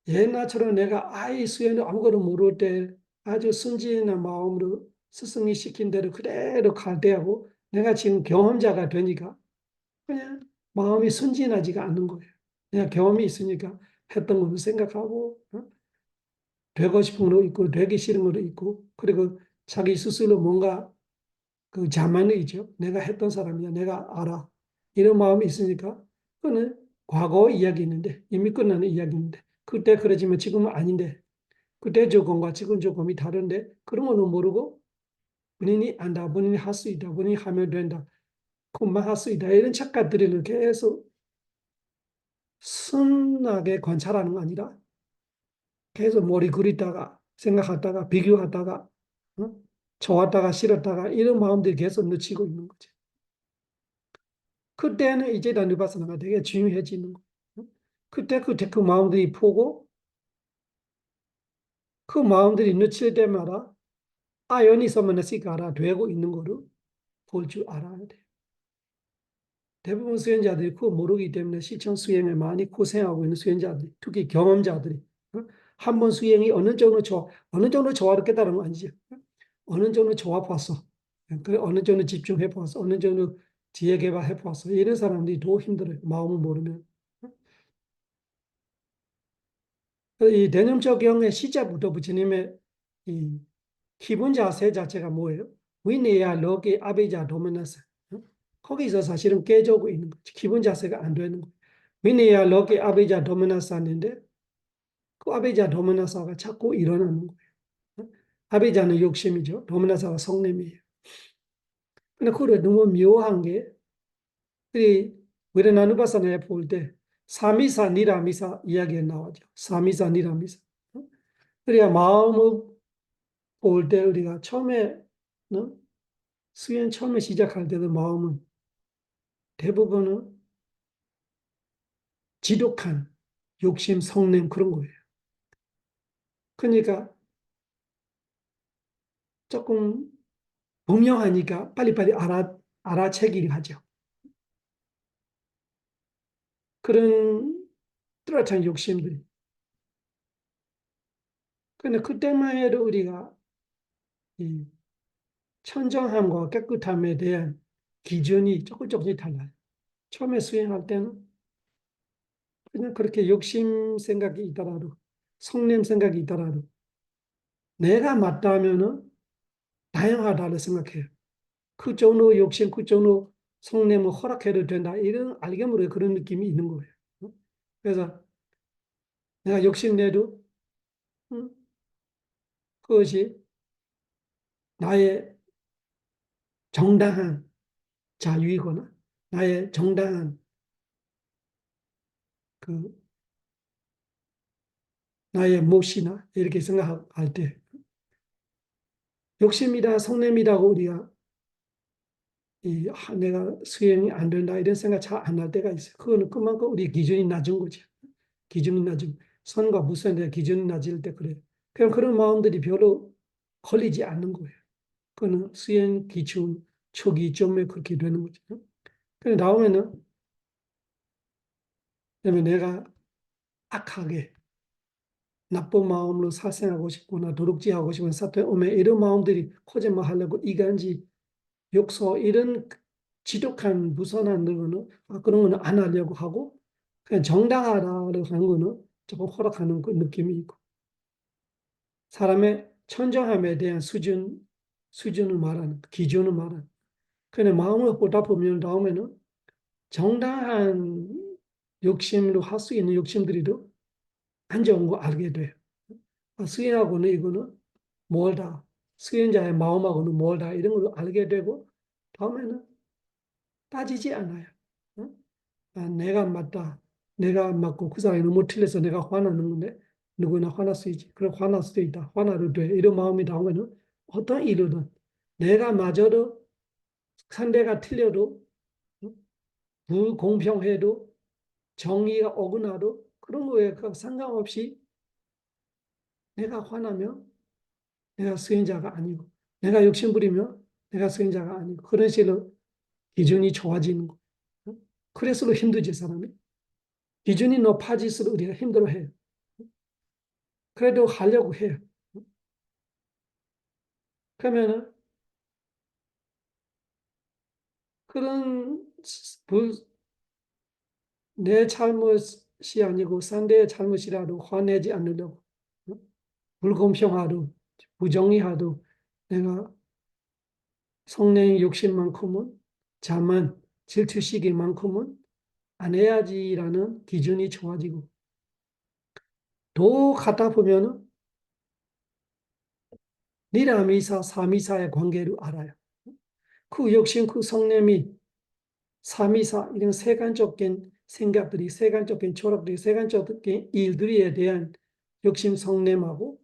옛날처럼 내가 아예 수행을 아무것도 모를 때 아주 순진한 마음으로 스승이 시킨 대로 그대로 갈 때하고 내가 지금 경험자가 되니까 그냥 마음이 순진하지가 않는 거예요. 내가 경험이 있으니까 했던 거는 생각하고 되고 싶은 것도 있고, 되기 싫은 것도 있고, 그리고 자기 스스로 뭔가 그 자만이죠. 내가 했던 사람이야. 내가 알아. 이런 마음이 있으니까, 그거는 과거 이야기인데, 이미 끝나는 이야기인데, 그때 그러지만 지금은 아닌데, 그때 조건과 지금 조건이 다른데, 그런 거는 모르고, 본인이 안다, 본인이 할 수 있다, 본인이 하면 된다, 그만 할 수 있다. 이런 착각들을 계속 순하게 관찰하는 거 아니라, 계속 머리 굴리다가, 생각하다가, 비교하다가, 어? 좋았다가 싫었다가, 이런 마음들이 계속 놓치고 있는 거죠. 그때는 이제 단위바사나가 되게 중요해지는 거예요. 그때 그 마음들이 보고 그 마음들이 놓칠 때마다 아연이서 만나시가 알아되고 있는 거를 볼 줄 알아야 돼요. 대부분 수행자들이 그거 모르기 때문에 실천 수행에 많이 고생하고 있는 수행자들이, 특히 경험자들이, 한 번 수행이 어느 정도 좋아를 깨달은 건 아니죠. 어느 정도 좋아 봤어. 어느 정도 집중해 봤어. 어느 정도 지혜 개발해 봤어. 이런 사람들이 더 힘들어요. 마음을 모르면. 이 대념적 경의 시작부터 부처님의 이 기본 자세 자체가 뭐예요? 위네야 로게 아베자 도미너스. 거기서 사실은 깨지고 있는 거지. 기본 자세가 안 되는 거예요. 위네야 로게 아베자 도미너스 하는데 그 아베자 도미너스가 자꾸 일어나는 거예요. 아베자는 욕심이죠. 도미너스가 성냄이에요. 근데 그걸 너무 묘한 게 우리 위르나누바사나에 볼 때 사미사 니라미사 이야기가 나오죠. 사미사 니라미사. 그래야 마음을 볼 때 우리가 처음에 수행 처음에 시작할 때도 마음은 대부분은 지독한 욕심, 성냄 그런 거예요. 그러니까 조금 분명하니까 빨리빨리 알아채기를 하죠. 그런 뚜렷한 욕심들이. 근데 그때만 해도 우리가 이 천정함과 깨끗함에 대한 기준이 조금씩 달라요. 처음에 수행할 때는 그냥 그렇게 욕심 생각이 있더라도, 성냄 생각이 있더라도, 내가 맞다면은 다양하다고 생각해요. 그 정도 욕심, 그 정도 성냄을 허락해도 된다. 이런 알게 모르게 그런 느낌이 있는 거예요. 그래서 내가 욕심내도 그것이 나의 정당한 자유이거나 나의 정당한 그 나의 몫이나 이렇게 생각할 때 욕심이다, 성냄이라고 우리가 내가 수행이 안 된다 이런 생각 잘 안 할 때가 있어요. 그거는 그만큼 우리 기준이 낮은 거죠. 기준이 낮은 선과 무선에 대한 기준이 낮을 때 그래요. 그냥 그런 마음들이 별로 걸리지 않는 거예요. 그거는 수행 기준 초기점에 그렇게 되는 거죠. 그래 나오면은 그다음에 내가 악하게 나쁜 마음으로 살생하고 싶거나 도둑질하고 싶거나 사토에 오면 이런 마음들이 거짓말하려고 이간질 욕설 이런 지독한 무선한 거는 그런 거는 안 하려고 하고 그냥 정당하라고 하는 거는 조금 허락하는 그 느낌이 있고 사람의 천정함에 대한 수준을 말하는 기준을 말하는 그냥 마음을 보다 보면 다음에는 정당한 욕심으로 할 수 있는 욕심들이도 안 좋은 거 알게 돼요. 수행하고는 이거는 멀다. 수행자의 마음하고는 멀다. 이런 걸 알게 되고 다음에는 따지지 않아요. 응? 내가 맞다. 내가 맞고 그 사람이 너무 틀려서 내가 화나는 건데 누구나 화날 수 있지. 그럼 화날 수도 있다. 화나도 돼. 이런 마음이 나오면은 어떤 일이든 내가 맞아도 상대가 틀려도 응? 불공평해도 정의가 어긋나도 그런 거에 상관없이 내가 화나면 내가 수행자가 아니고 내가 욕심부리면 내가 수행자가 아니고 그런 식으로 기준이 좋아지는 거. 응? 그래서 힘들지 사람이. 기준이 높아질수록 우리가 힘들어해요. 그래도 하려고 해요. 그러면은 그런 내 잘못이 아니고 상대의 잘못이라도 화내지 않으려고. 불공평하도 부정의하도 내가 성내의 욕심만큼은 자만 질투시기만큼은 안 해야지라는 기준이 좋아지고 또 가다 보면은 니라미사, 사미사의 관계를 알아요. 그 욕심, 그 성냄이 사미사 이런 세간적인 생각들이, 세간적인 철학들이, 세간적인 일들에 대한 욕심 성냄하고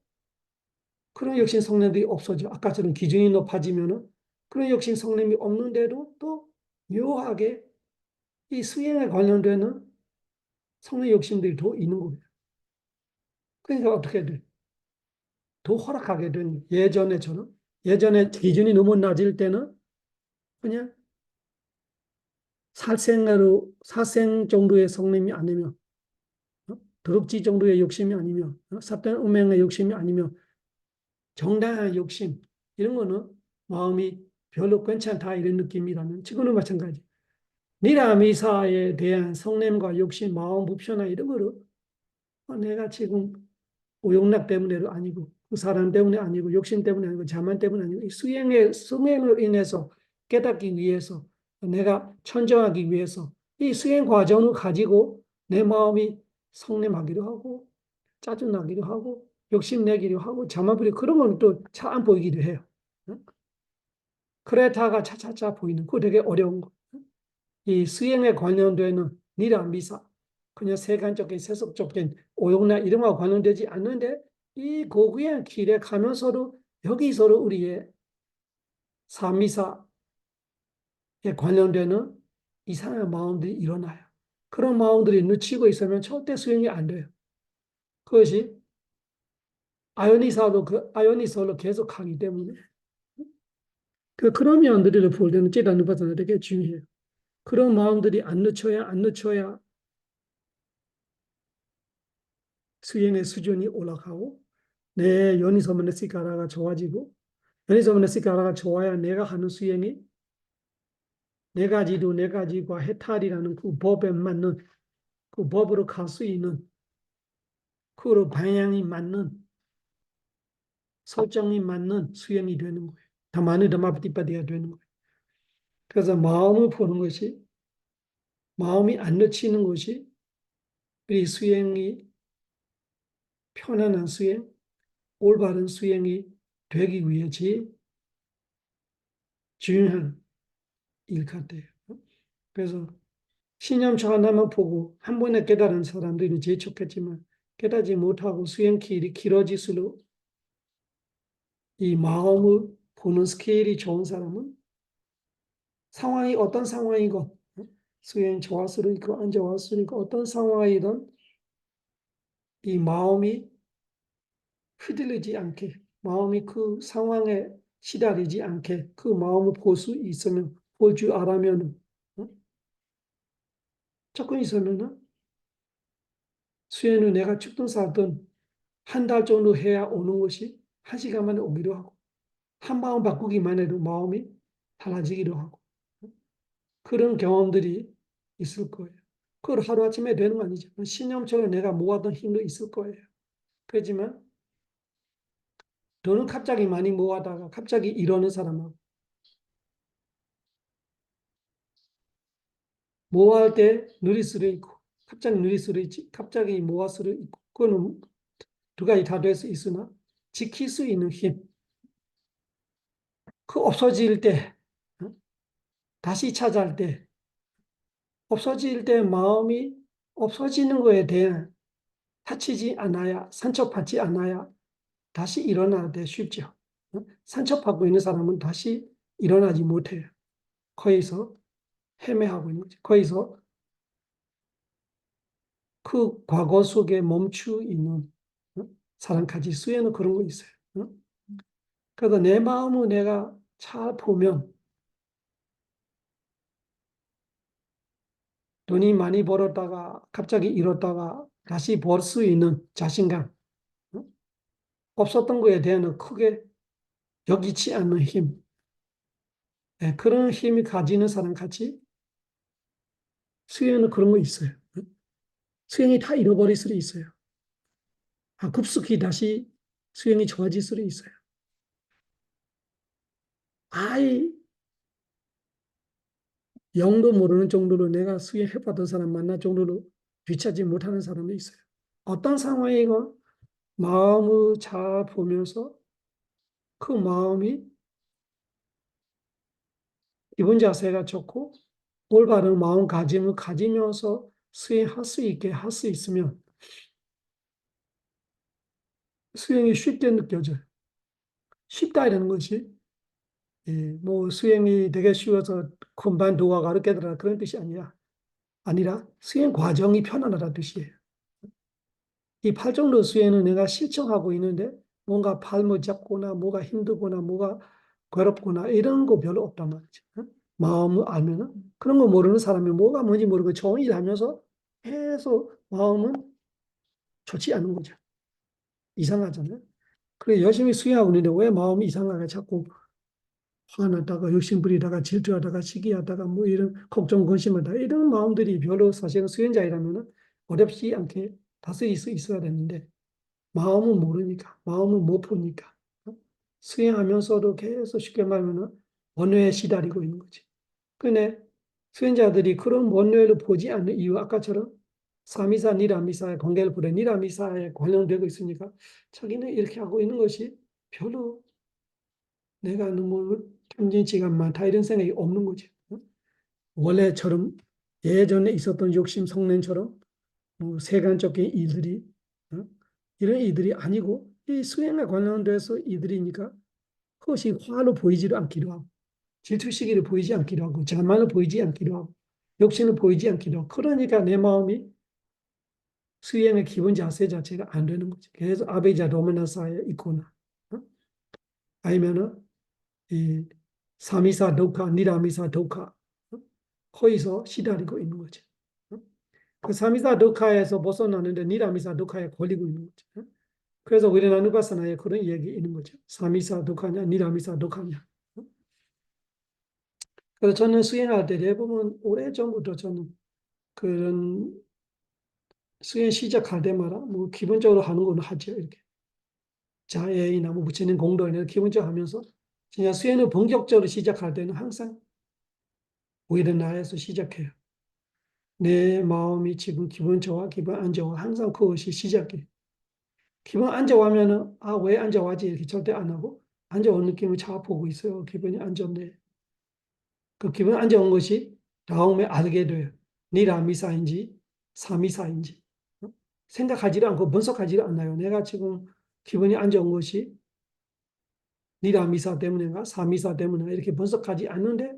그런 욕심 성냄들이 없어져. 아까처럼 기준이 높아지면은 그런 욕심 성냄이 없는데도 또 묘하게 이 수행에 관련되는 성의 욕심들이 더 있는 거예요. 그러니까 어떻게 돼? 더 허락하게 된 예전에처럼 예전에 기준이 너무 낮을 때는 그냥 사생 정도의 성냄이 아니면 더럽지 정도의 욕심이 아니면 사탄 음행의 욕심이 아니면 정당한 욕심 이런 거는 마음이 별로 괜찮다 이런 느낌이라면 지금은 마찬가지. 니라미사에 대한 성냄과 욕심, 마음 불편함 이런 거를 내가 지금 오용락 때문에도 아니고 그 사람 때문에 아니고 욕심 때문에 아니고 자만 때문에 아니고 이 수행의 성행을 인해서 깨닫기 위해서 내가 천정하기 위해서 이 수행 과정을 가지고 내 마음이 성냄하기도 하고 짜증나기도 하고 욕심내기도 하고 자만 부리고 그런 거는 또 잘 안 보이기도 해요. 그레타가 차차차 보이는 그거 되게 어려운 거. 이 수행에 관련되는 니라 미사 그냥 세간적인 세속적인 오용나 이런 거와 관련되지 않는데 이 고귀한 길에 가면서도 여기서도 우리의 사미사에 관련되는 이상한 마음들이 일어나요. 그런 마음들이 늦추고 있으면 절대 수행이 안 돼요. 그것이 아요니사로 계속 가기 때문에 그런 면들을 볼 때는 찌라누바사는 되게 중요해요. 그런 마음들이 안 늦춰야 수행의 수준이 올라가고 내 요니소머네시카라가 좋아지고 요니소머네시카라가 좋아야 내가 하는 수행이 네 가지도 네 가지과 해탈이라는 그 법에 맞는 그 법으로 갈 수 있는 그 방향이 맞는 설정이 맞는 수행이 되는 거예요. 다만의 다마프티파디가 되는 거예요. 그래서 마음을 보는 것이 마음이 안 놓치는 것이 우리 수행이 편안한 수행, 올바른 수행이 되기 위해 제일 중요한 일 같아요. 그래서 신념처 하나만 보고 한 번에 깨달은 사람들이 제일 좋겠지만 깨닫지 못하고 수행길이 길어질수록 이 마음을 보는 스케일이 좋은 사람은 상황이 어떤 상황이건 수행 좋을 수도 있고 안 좋을 수도 있고 어떤 상황이든 이 마음이 휘둘리지 않게 마음이 그 상황에 시달리지 않게 그 마음을 볼 수 있으면 볼 줄 알면 조금 있으면은 수행은 내가 죽든 살든 한 달 정도 해야 오는 것이 한 시간 만에 오기도 하고 한 마음 바꾸기만 해도 마음이 달라지기도 하고 그런 경험들이 있을 거예요. 그걸 하루아침에 되는 거 아니죠. 신념처럼 내가 모았던 힘도 있을 거예요. 그렇지만 돈은 갑자기 많이 모아다가 갑자기 이러는 사람하고 모아할 때 누릴 수도 있고 갑자기 누릴 수도 있지 갑자기 모을 수도 있고 그거는 두 가지 다 될 수 있으나 지킬 수 있는 힘, 그 없어질 때 다시 찾아할 때 없어질 때 마음이 없어지는 거에 대한 다치지 않아야 상처받지 않아야 다시 일어나기 쉽죠. 상처받고 있는 사람은 다시 일어나지 못해요. 거기서 헤매하고 있는 거죠. 거기서 그 과거 속에 멈추 있는 사람까지 수에는 그런 거 있어요. 그래서 내 마음을 내가 잘 보면 돈이 많이 벌었다가 갑자기 잃었다가 다시 벌 수 있는 자신감 없었던 거에 대한 크게 여기지 않는 힘 그런 힘이 가지는 사람 같이 수행은 그런 거 있어요. 수행이 다 잃어버릴 수도 있어요. 급속히 다시 수행이 좋아질 수도 있어요. 아예 영도 모르는 정도로 내가 수행해봤던 사람 만날 정도로 귀찮지 못하는 사람도 있어요. 어떤 상황이건 마음을 잘 보면서 그 마음이 기분 자세가 좋고 올바른 마음가짐을 가지면서 수행할 수 있게 할 수 있으면 수행이 쉽게 느껴져요. 쉽다 이라는 것이 뭐 수행이 되게 쉬워서 금방 도가 가르쳐더라 그런 뜻이 아니라 수행 과정이 편안하다는 뜻이에요. 이 팔정도 수행은 내가 실천하고 있는데 뭔가 발못 잡거나 뭐가 힘들거나 뭐가 괴롭거나 이런 거 별로 없단 말이죠. 마음을 알면은 그런 거 모르는 사람이 뭐가 뭔지 모르고 좋은 일 하면서 계속 마음은 좋지 않은 거죠. 이상하잖아요. 그래 열심히 수행하고 있는데 왜 마음이 이상하게 자꾸 화나다가 욕심부리다가 질투하다가 시기하다가 뭐 이런 걱정 근심하다 이런 마음들이 별로 사실은 수행자이라면은 어렵지 않게 다스릴 수 있어야 되는데 마음은 모르니까 마음은 못 푸니까 수행하면서도 계속 쉽게 말하면은 원뇌에 시달리고 있는 거지. 근데 수행자들이 그런 원뇌를 보지 않는 이유 아까처럼 사미사 니라미사의 관계를 보래 니라미사에 관련되고 있으니까 자기는 이렇게 하고 있는 것이 별로 내가 너무 탐진치가 많다 이런 생각이 없는 거지. 원래처럼 예전에 있었던 욕심 성냄처럼 뭐 세간적인 일들이 어? 이런 일들이 아니고 이 수행에 관련돼서 일들이니까 그것이 화로 보이지도 않기도 하고 질투시기를 보이지 않기도 하고 자만을 보이지 않기도 하고 욕심을 보이지 않기도 하고 그러니까 내 마음이 수행의 기본 자세 자체가 안 되는 거지. 그래서 아베이자 도메나사에 있거나 아니면은 이 사미사 도카, 니라미사 도카 거기서 시달리고 있는 거죠. 그 사미사 도카에서 벗어나는데 니라미사 도카에 걸리고 있는 거죠. 그래서 우리는 아누파사나에 그런 얘기 있는 거죠. 사미사 도카냐, 니라미사 도카냐. 그래서 저는 수행할 때 대부분 오래전부터 저는 그런 수행 시작할 때마다 뭐 기본적으로 하는 거는 하죠. 이렇게 자해이나 뭐 부처님 공덕이나 기본적으로 하면서 진짜 수행을 본격적으로 시작할 때는 항상 오히려 나에서 시작해요. 내 마음이 지금 기분 좋아, 기분 안 좋아. 항상 그것이 시작이에요. 기분 안 좋아하면은, 아, 왜 안 좋아하지? 이렇게 절대 안 하고, 안 좋은 느낌을 잘 보고 있어요. 기분이 안 좋네. 그 기분 안 좋은 것이 다음에 알게 돼요. 니라미사인지, 사미사인지. 생각하지도 않고 분석하지도 않아요. 내가 지금 기분이 안 좋은 것이 니라미사 때문인가, 사미사 때문인가, 이렇게 분석하지 않는데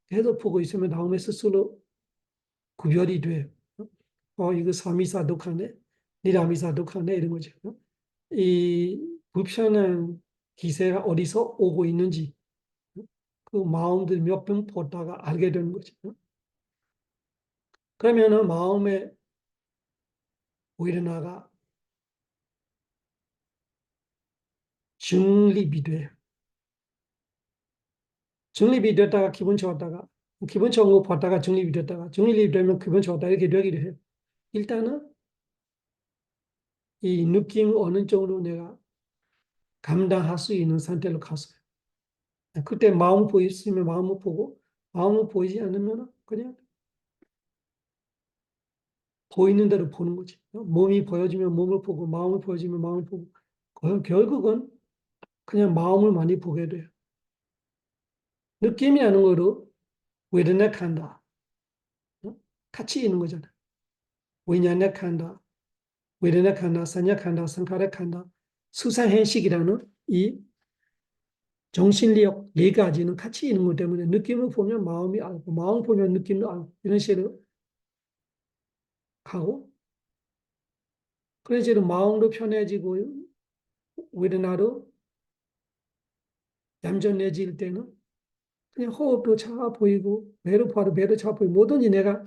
계속 보고 있으면 다음에 스스로 구별이 돼요. 이거 사미사 독하네, 니라미사 독하네, 이런 거죠. 이 불편한 기세가 어디서 오고 있는지 그 마음들 몇 번 보다가 알게 되는 거죠. 그러면은 마음에 오히려 나가 중립이 돼요. 중립이 됐다가 기분 좋았다가 기분 좋은 거 봤다가 중립이 됐다가 중립이 되면 기분 좋았다 이렇게 되기도 해요. 일단은 이 느낌 어느 정도 내가 감당할 수 있는 상태로 갔어요. 그때 마음 보였으면 마음을 보고 마음을 보이지 않으면 그냥 보이는 대로 보는 거지. 몸이 보여지면 몸을 보고 마음을 보여지면 마음을 보고 결국은 그냥 마음을 많이 보게 돼요. 느낌이라는 거로 웨드넥한다. 같이 있는 거잖아. 위냐넥한다. 웨드넥한다. 산약한다. 상카rek한다. 수사행식이라는 이 정신력 네 가지는 같이 있는 것 때문에 느낌을 보면 마음이 알고 마음 보면 느낌도 알고 이런 식으로 가고 그래서 마음도 편해지고 웨드나도 얌전해질 때는 그냥 호흡도 잘 보이고 배도 봐도 배도 잘 보이고 뭐든지 내가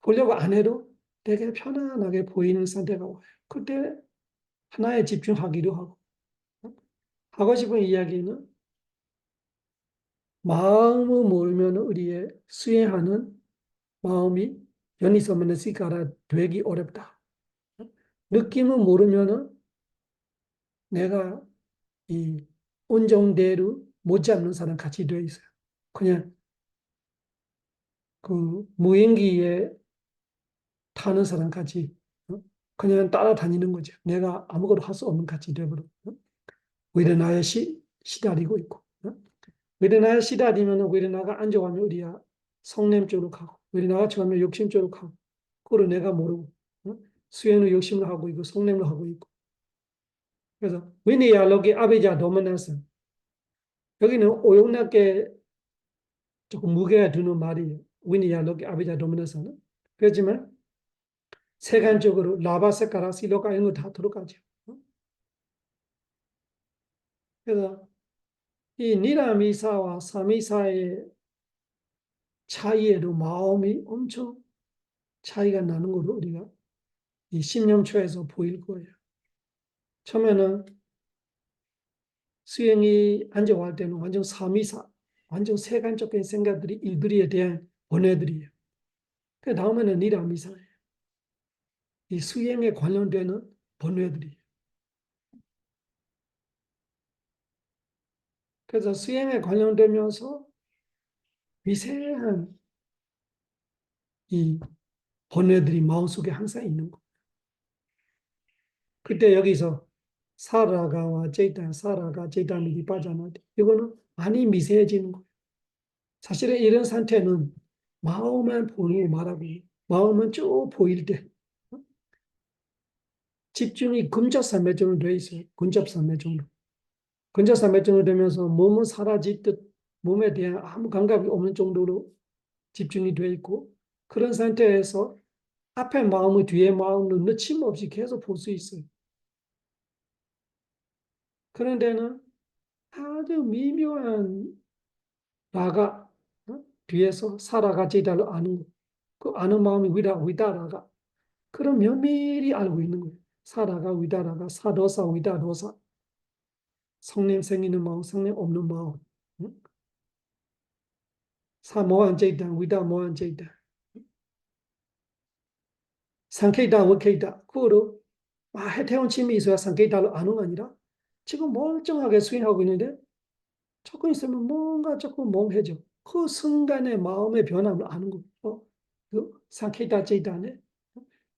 보려고 안 해도 되게 편안하게 보이는 상태가 와요. 그때 하나에 집중하기도 하고 하고 싶은 이야기는 마음을 모르면 우리의 수행하는 마음이 연이서 만나시가라 되기 어렵다. 느낌을 모르면은 내가 이 온정대로 못 잡는 사람 같이 되어 있어요. 그냥 그 무인기에 타는 사람 같이 그냥 따라다니는 거죠. 내가 아무것도 할 수 없는 같이 되어버려. 오히려 나에 시달리고 있고. 오히려 나에 시달리면 오히려 나가 안 좋아하면 우리야 성냄 쪽으로 가고 오히려 나가 좋아하면 욕심 쪽으로 가고 그걸 내가 모르고 수행을 욕심을 하고 있고 성냄을 하고 있고. 그래서 위니야로기 아비자 도미넌스 여기는 오용납게 조금 무게가 드는 말이에요. 위니야로기 아비자 도미넌스는. 그렇지만 세간적으로 라바세카라 실로카 이런 거 다 들어가죠. 그래서 이 니라미사와 사미사의 차이에도 마음이 엄청 차이가 나는 걸로 우리가 이 신념초에서 보일 거예요. 처음에는 수행이 앉아갈 때는 완전 사미사, 완전 세간적인 생각들이 일들에 대한 번뇌들이에요. 그 다음에는 니라미사예요. 이 수행에 관련되는 번뇌들이에요. 그래서 수행에 관련되면서 미세한 이 번뇌들이 마음속에 항상 있는 거. 그때 여기서 사라가와 제이타, 사라가 제이타미리 빠져나와 이거는 많이 미세해지는 거예요. 사실은 이런 상태는 마음만 보고 말하고 마음은 쭉 보일 때 집중이 근접삼매정으로 되어 있어요. 근접삼매정으로. 근접삼매정으로 되면서 몸은 사라지듯 몸에 대한 아무 감각이 없는 정도로 집중이 되어 있고 그런 상태에서 앞에 마음의 뒤에 마음을 놓침없이 계속 볼 수 있어요. 그런 데는 아주 미묘한 나가 뒤에서 살아가지 달라 아는 거. 그 아는 마음이 위다라가 그런 면밀히 알고 있는 거예요. 사라가 위다라가 사도사 위다도사 성냄 생기는 마음 성냄 없는 마음 사모한 제이다 위다 모한 제이다 상케이다 워케이다 그거로 해태원 침이 있어야 상케이다를 아는 거 아니라 지금 멀쩡하게 수행하고 있는데 조금 있으면 뭔가 조금 멍해져. 그 순간의 마음의 변함을 아는 거예요. 그 상케이다 제이다네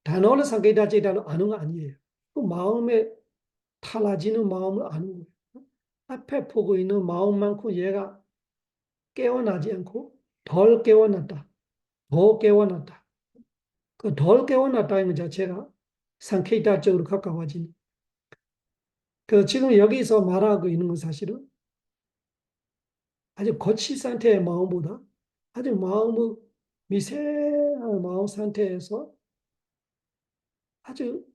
단어를 상케이다 제이다를 아는 거 아니에요. 그 마음에 달라지는 마음을 아는 거예요. 앞에 보고 있는 마음만큼 얘가 깨어나지 않고 덜 깨어났다. 더 깨어났다. 그 덜 깨어났다는 것 자체가 상케이다 쪽으로 가까워지는. 그래서 지금 여기서 말하고 있는 건 사실은 아주 거치 상태의 마음보다 아주 마음의 미세한 마음 상태에서 아주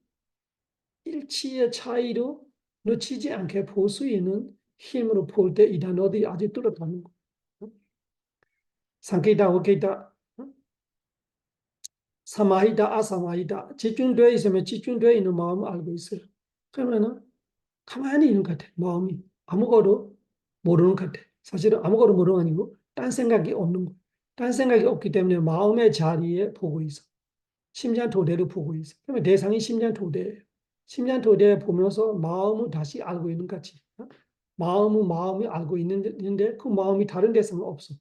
일치의 차이로 놓치지 않게 볼 수 있는 힘으로 볼 때 이 단어들이 아주 뚜렷하는 거예요. 상케이다, 오케이다, 사마히다, 아사마히다. 집중되어 있으면 집중되어 있는 마음을 알고 있어요. 그러면은 가만히 있는 것 같아. 마음이 아무것도 모르는 것 같아. 사실은 아무것도 모르는 거 아니고 딴 생각이 없는 거. 딴 생각이 없기 때문에 마음의 자리에 보고 있어. 심장토대를 보고 있어. 그러면 대상이 심장토대예요. 심장토대에 보면서 마음을 다시 알고 있는 것 같이. 마음이 알고 있는데 그 마음이 다른 데서는 없어.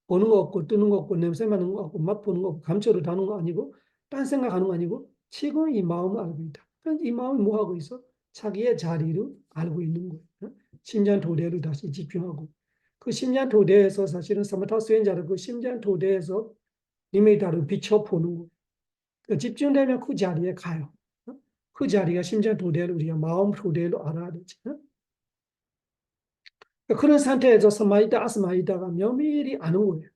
보는 거 없고 뜨는 거 없고 냄새 맡는 거 없고 맛보는 거 없고 감초를 다는 거 아니고 딴 생각하는 거 아니고 지금 이 마음을 알고 있다. 그러니까 이 마음이 뭐 하고 있어? 자기의 자리를 알고 있는 거예요. 심장토대를 다시 집중하고 그 심장토대에서 사실은 사마타 수행자를 그 심장토대에서 니메이다를 비춰보는 거예요. 그 집중되면 그 자리에 가요. 그 자리가 심장토대를 우리가 마음토대로 알아야 되지. 그런 상태에서 서마이다, 아스마이다가 면밀히 아는 거예요.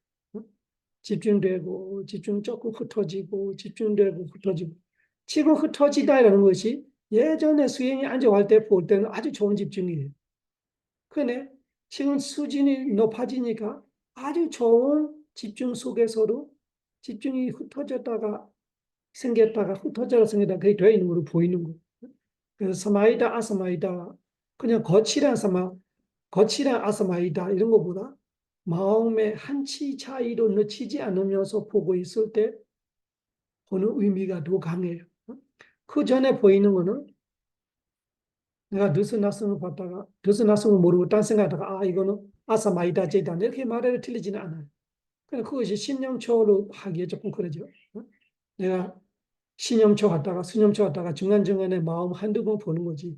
집중되고, 집중 조금 흩어지고, 집중되고, 흩어지고. 지금 흩어지다라는 것이 예전에 수행이 앉아갈 때 볼 때는 아주 좋은 집중이에요. 그런데 지금 수준이 높아지니까 아주 좋은 집중 속에서도 집중이 흩어졌다가 생겼다가 흩어져서 생겼다가 그게 되어 있는 걸로 보이는 거예요. 그래서 서마이다, 아스마이다, 그냥 거칠한 아스마이다 이런 것보다 마음의 한치 차이로 놓치지 않으면서 보고 있을 때 보는 의미가 더 강해요. 그 전에 보이는 거는 내가 느슨나슨을 봤다가 느슨나슨을 모르고 딴 생각하다가 아 이거는 아사마이다 제이다 이렇게 말해도 틀리지는 않아요. 그냥 그것이 신념초로 하기에 조금 그러죠. 어? 내가 신념초 갔다가 수념초 갔다가 중간중간에 마음 한두 번 보는 거지.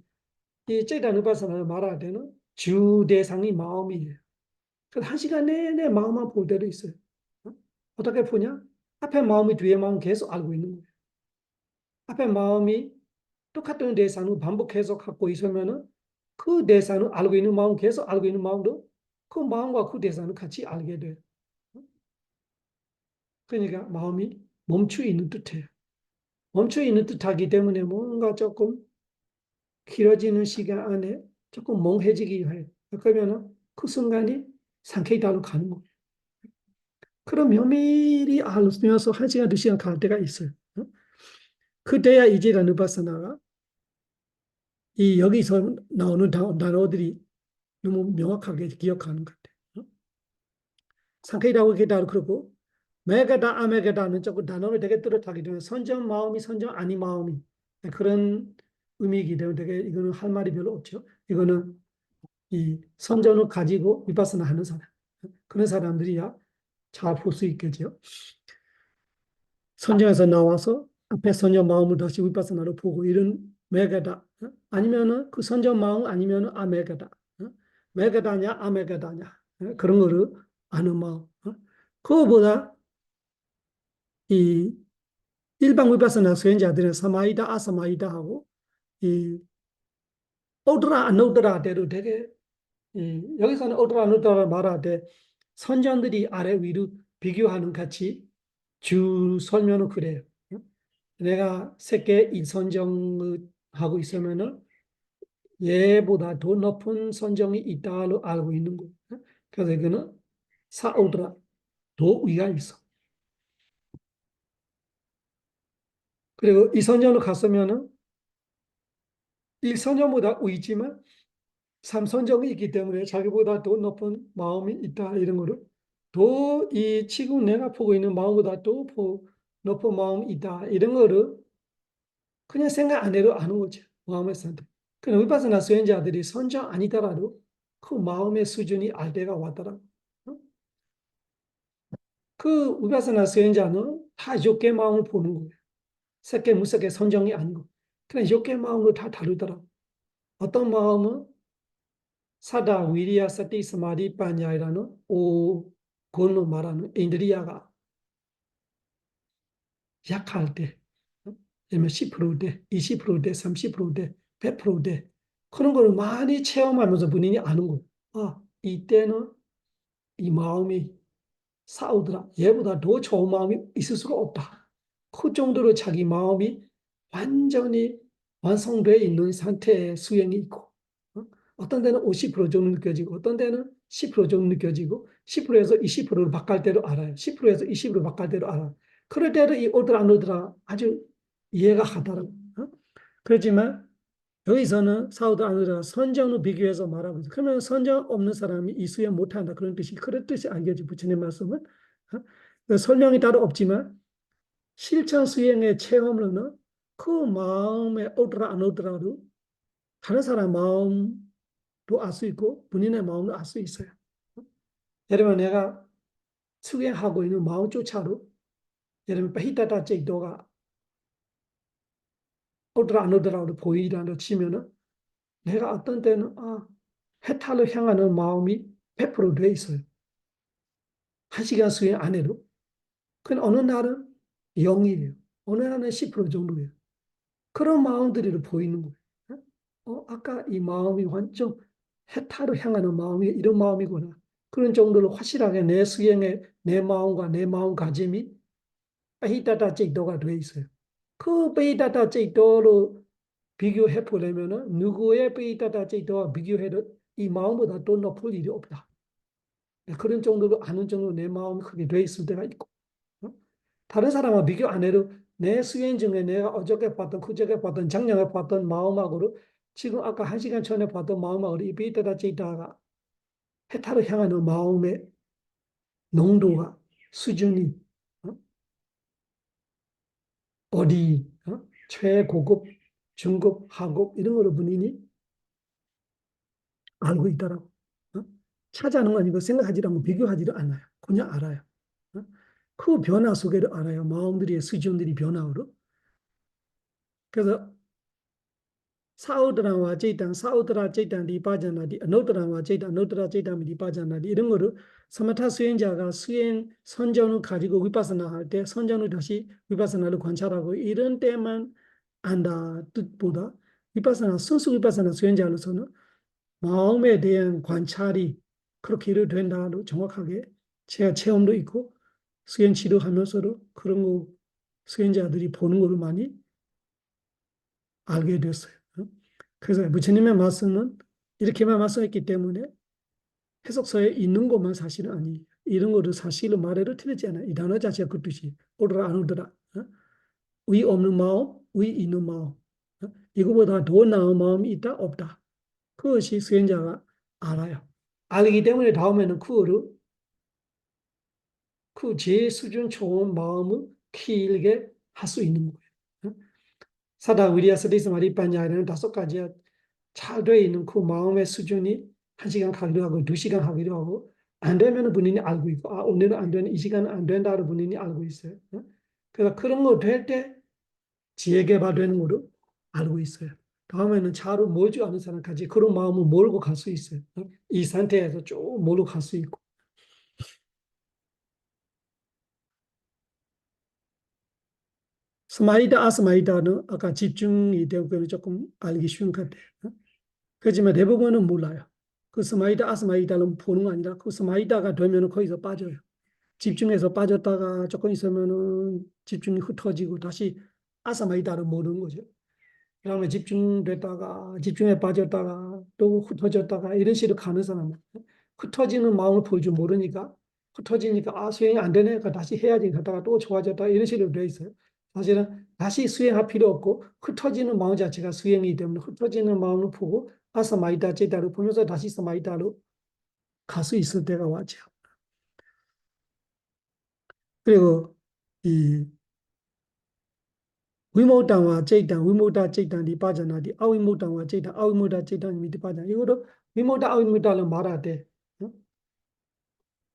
이 제이다 느바사나를 말할 때는 주 대상이 마음이에요. 그래서 한 시간 내내 마음만 볼 때도 있어요. 어? 어떻게 보냐? 앞에 마음이 뒤에 마음 계속 알고 있는 거예요. 앞에 마음이 똑같은 대상을 반복해서 갖고 있으면은 그 대상을 알고 있는 마음 계속 알고 있는 마음도 그 마음과 그 대상을 같이 알게 돼요. 그러니까 마음이 멈춰 있는 듯해요. 멈춰 있는 듯하기 때문에 뭔가 조금 길어지는 시간 안에 조금 멍해지기 해요. 그러면은 그 순간이 상쾌이다로 가는 거예요. 그럼 면밀히 알면서 한 시간, 두 시간 갈 때가 있어요. 그때야 이제 라누바사나가 이 여기서 나오는 단어들이 너무 명확하게 기억하는 것 같아요. 상쾌이다고 기다로 그러고 메가다 아메가다는 조금 단어를 되게 뚜렷하기 때문에 선정 마음이 선정 아니 마음이 그런 의미이기 때문에 되게 이거는 할 말이 별로 없죠. 이거는 이 선정을 가지고 위파스나 하는 사람 그런 사람들이야 잘 볼 수 있겠죠. 선정에서 나와서 앞에 선정 마음을 다시 위파스나로 보고 이런 메가다 아니면은 그 선정 마음 아니면은 아메가다 메가다냐 아메가다냐 그런 거를 아는 마음 그거보다 이 일반 위파스나 수행자들은 사마이다 아사마이다 하고 이 오드라 안 오드라 대로 되게 여기서는 오드라 안 오드라 말할 때 선정들이 아래 위로 비교하는 같이 주 설명은 그래요. 내가 새끼 이 선정을 하고 있으면은 얘보다 더 높은 선정이 있다로 알고 있는 거예요. 그래서 이거는 사오드라 더 위가 있어. 그리고 이 선정으로 갔으면은 이 선정보다 위지만 삼선정이 있기 때문에 자기보다 더 높은 마음이 있다 이런 거를 더 이 지금 내가 보고 있는 마음보다 더 높은 마음이 있다 이런 거를 그냥 생각 안 해도 아는 거죠. 마음의 선택. 그냥 위파스나 수행자들이 선정 아니더라도 그 마음의 수준이 알 때가 왔더라. 그 위파스나 수행자는 다 욕의 마음을 보는 거예요. 색개 무색개 선정이 아니고 그냥 욕의 마음으로 다 다르더라. 어떤 마음은 사다, 위리야, 사티, 사마디, 파냐이라는 오 권로 말하는 인드리아가 약할 때, 예를 10%대, 20%대, 30%대, 100%대 그런 걸 많이 체험하면서 본인이 아는 거예요. 아, 이때는 이 마음이 싸우더라. 얘보다 더 좋은 마음이 있을 수가 없다. 그 정도로 자기 마음이 완전히 완성되어 있는 상태의 수행이 있고, 어떤 데는 50% 정도 느껴지고, 어떤 데는 10% 정도 느껴지고, 10%에서 20%로 바뀔 때도 알아요. 10%에서 20%로 바뀔 때도 알아요. 그럴 때도 이 오더라, 안 오더라 아주 이해가 가더라고요. 그렇지만 여기서는 사우드 아누라 선정을 비교해서 말하고 있어요. 그러면 선정 없는 사람이 이 수행 못한다 그런 뜻이 그런 뜻이 아니겠지 부처님 말씀은 설명이 따로 없지만 실천 수행의 체험으로는 그 마음에 오더라 안 오더라도 다른 사람 마음도 알 수 있고 본인의 마음도 알 수 있어요. 예를 들면 내가 수행하고 있는 마음조차도 예를 들면 히타타 제도가 오더라 안 오더라도 보이라고 치면은 내가 어떤 때는 해탈을 향하는 마음이 100%돼 있어요. 한 시간 수행 안 해도. 근데 어느 날은 0이에요. 어느 날은 10% 정도예요. 그런 마음들이 보이는 거예요. 아까 이 마음이 완전 해탈을 향하는 마음이 이런 마음이구나. 그런 정도로 확실하게 내 수행에 내 마음과 내 마음가짐이 베이다타 제도가 돼 있어요. 그 베이다타 제도로 비교해 보려면은 누구의 베이다타 제도와 비교해도 이 마음보다 더 높을 일이 없다. 그런 정도로 아는 정도로 내 마음이 크게 돼 있을 때가 있고 다른 사람과 비교 안 해도 내 수행 중에 내가 어저께 봤던 그저께 봤던 작년에 봤던 마음하고로 지금 아까 한 시간 전에 봤던 마음하고 이 베이다타 제도가 해탈을 향하는 마음의 농도가 수준이 어디 최고급, 중급, 하급 이런 거로 본인이 알고 있더라고. 어? 찾아하는 건 아니고 생각하지도 않고 비교하지도 않아요. 그냥 알아요. 어? 그 변화 속에도 알아요. 마음들의 수준들이 변화로. 그래서 사우드라와 제이단, 사우드라 제이단 리바자나디, 아노드라와 제이단, 아노드라 제이단 리바자나디 이런 거를 서마타 수행자가 수행 선정을 가지고 위파스나 할 때 선정을 다시 위파스나를 관찰하고 이런 때만 안다 뜻보다 위파스나 순수 위파스나 수행자로서는 마음에 대한 관찰이 그렇게 이루어진다로 정확하게 제가 체험도 있고 수행 치료하면서도 그런 거 수행자들이 보는 거를 많이 알게 됐어요. 그래서 부처님의 말씀은 이렇게만 말씀했기 때문에 해석서에 있는 것만 사실은 아니에요. 이런 거를 사실을 말해도 틀리지 않아요. 이 단어 자체가 그 뜻이 오더라 안 오더라. 의 없는 마음, 의 있는 마음. 이거보다 더 나은 마음이 있다 없다. 그것이 수행자가 알아요. 알기 때문에 다음에는 그거를 그 제 수준 좋은 마음을 길게 할 수 있는 거예요. 사다 위리아 스리스 마리 반야라는 5가지 잘 돼 있는 그 마음의 수준이 1시간 가기도 하고 2시간 하기도 하고 안 되면 본인이 알고 있고 아 오늘은 안 되는 이 시간은 안 된다고 본인이 알고 있어요. 그래서 그런 거 될 때 지혜 개발되는 거로 알고 있어요. 다음에는 차로 몰지 않은 사람까지 그런 마음을 몰고 갈 수 있어요. 이 상태에서 쭉 몰고 갈 수 있고. 스마이다, 아스마이다는 아까 집중이 되고 조금 알기 쉬운 것 같아요. 그렇지만 대부분은 몰라요. 그 스마이다, 아스마이다는 보는 거 아니라 그 스마이다가 되면 거기서 빠져요. 집중해서 빠졌다가 조금 있으면은 집중이 흩어지고 다시 아스마이다를 모르는 거죠. 그다음에 집중됐다가 집중에 빠졌다가 또 흩어졌다가 이런 식으로 가는 사람은 흩어지는 마음을 볼 줄 모르니까 흩어지니까 아 수행이 안 되네. 다시 해야지 하다가 또 좋아졌다 이런 식으로 돼 있어요. 사실은 다시 수행할 필요 없고 흩어지는 마음 자체가 수행이기 때문에 흩어지는 마음을 보고 아사마이다 제다를 보면서 다시 사마이다로 갈 수 있을 때가 왔죠. 그리고 이 위모당과 제이당, 위모다 제이당이 빠져나디 아위모당과 제이당, 아위모다 제이당이 빠져. 이거를 위모다 아위모다를 말할 때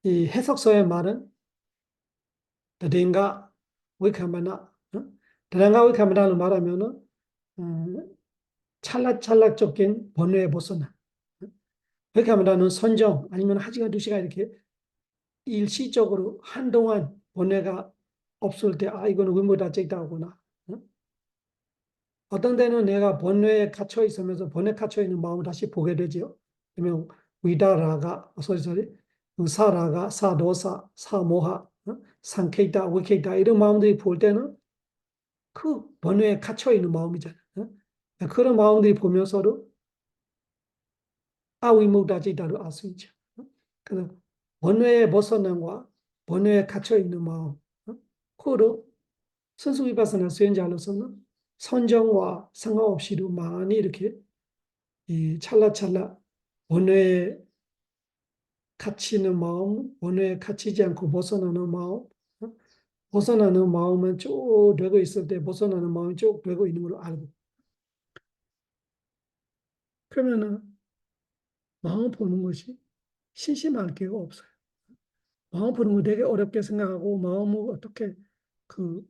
이 해석서의 말은 드댕가 위카마나 드댕가 위카마나를 말하면은 찰나찰나 쫓긴 번뇌에 벗어나 위카마나는 선정 아니면 1시간 2시간 이렇게 일시적으로 한동안 번뇌가 없을 때 아 이거는 위모다 제이당하구나. 어떤 때는 내가 번뇌에 갇혀 있으면서 번뇌에 갇혀 있는 마음을 다시 보게 되죠. 그러면 위다라가, 사라가, 사도사, 사모하, 상케이타, 위케이타 이런 마음들이 볼 때는 그 번뇌에 갇혀 있는 마음이잖아요. 그런 마음들이 보면서도 아위무다지다를 알 수 있죠. 그래서 번뇌에 벗어난과 번뇌에 갇혀 있는 마음, 그거로 선수 위파스나 수행자로서는 선정과 상관없이도 많이 이렇게 이 찰나찰나 원회에 갇히는 마음, 원회에 갇히지 않고 벗어나는 마음, 벗어나는 마음은 쭉 되고 있을 때 벗어나는 마음이 쭉 되고 있는 걸로 알고. 그러면은 마음 보는 것이 심심할 게가 없어요. 마음 보는 거 되게 어렵게 생각하고 마음을 어떻게 그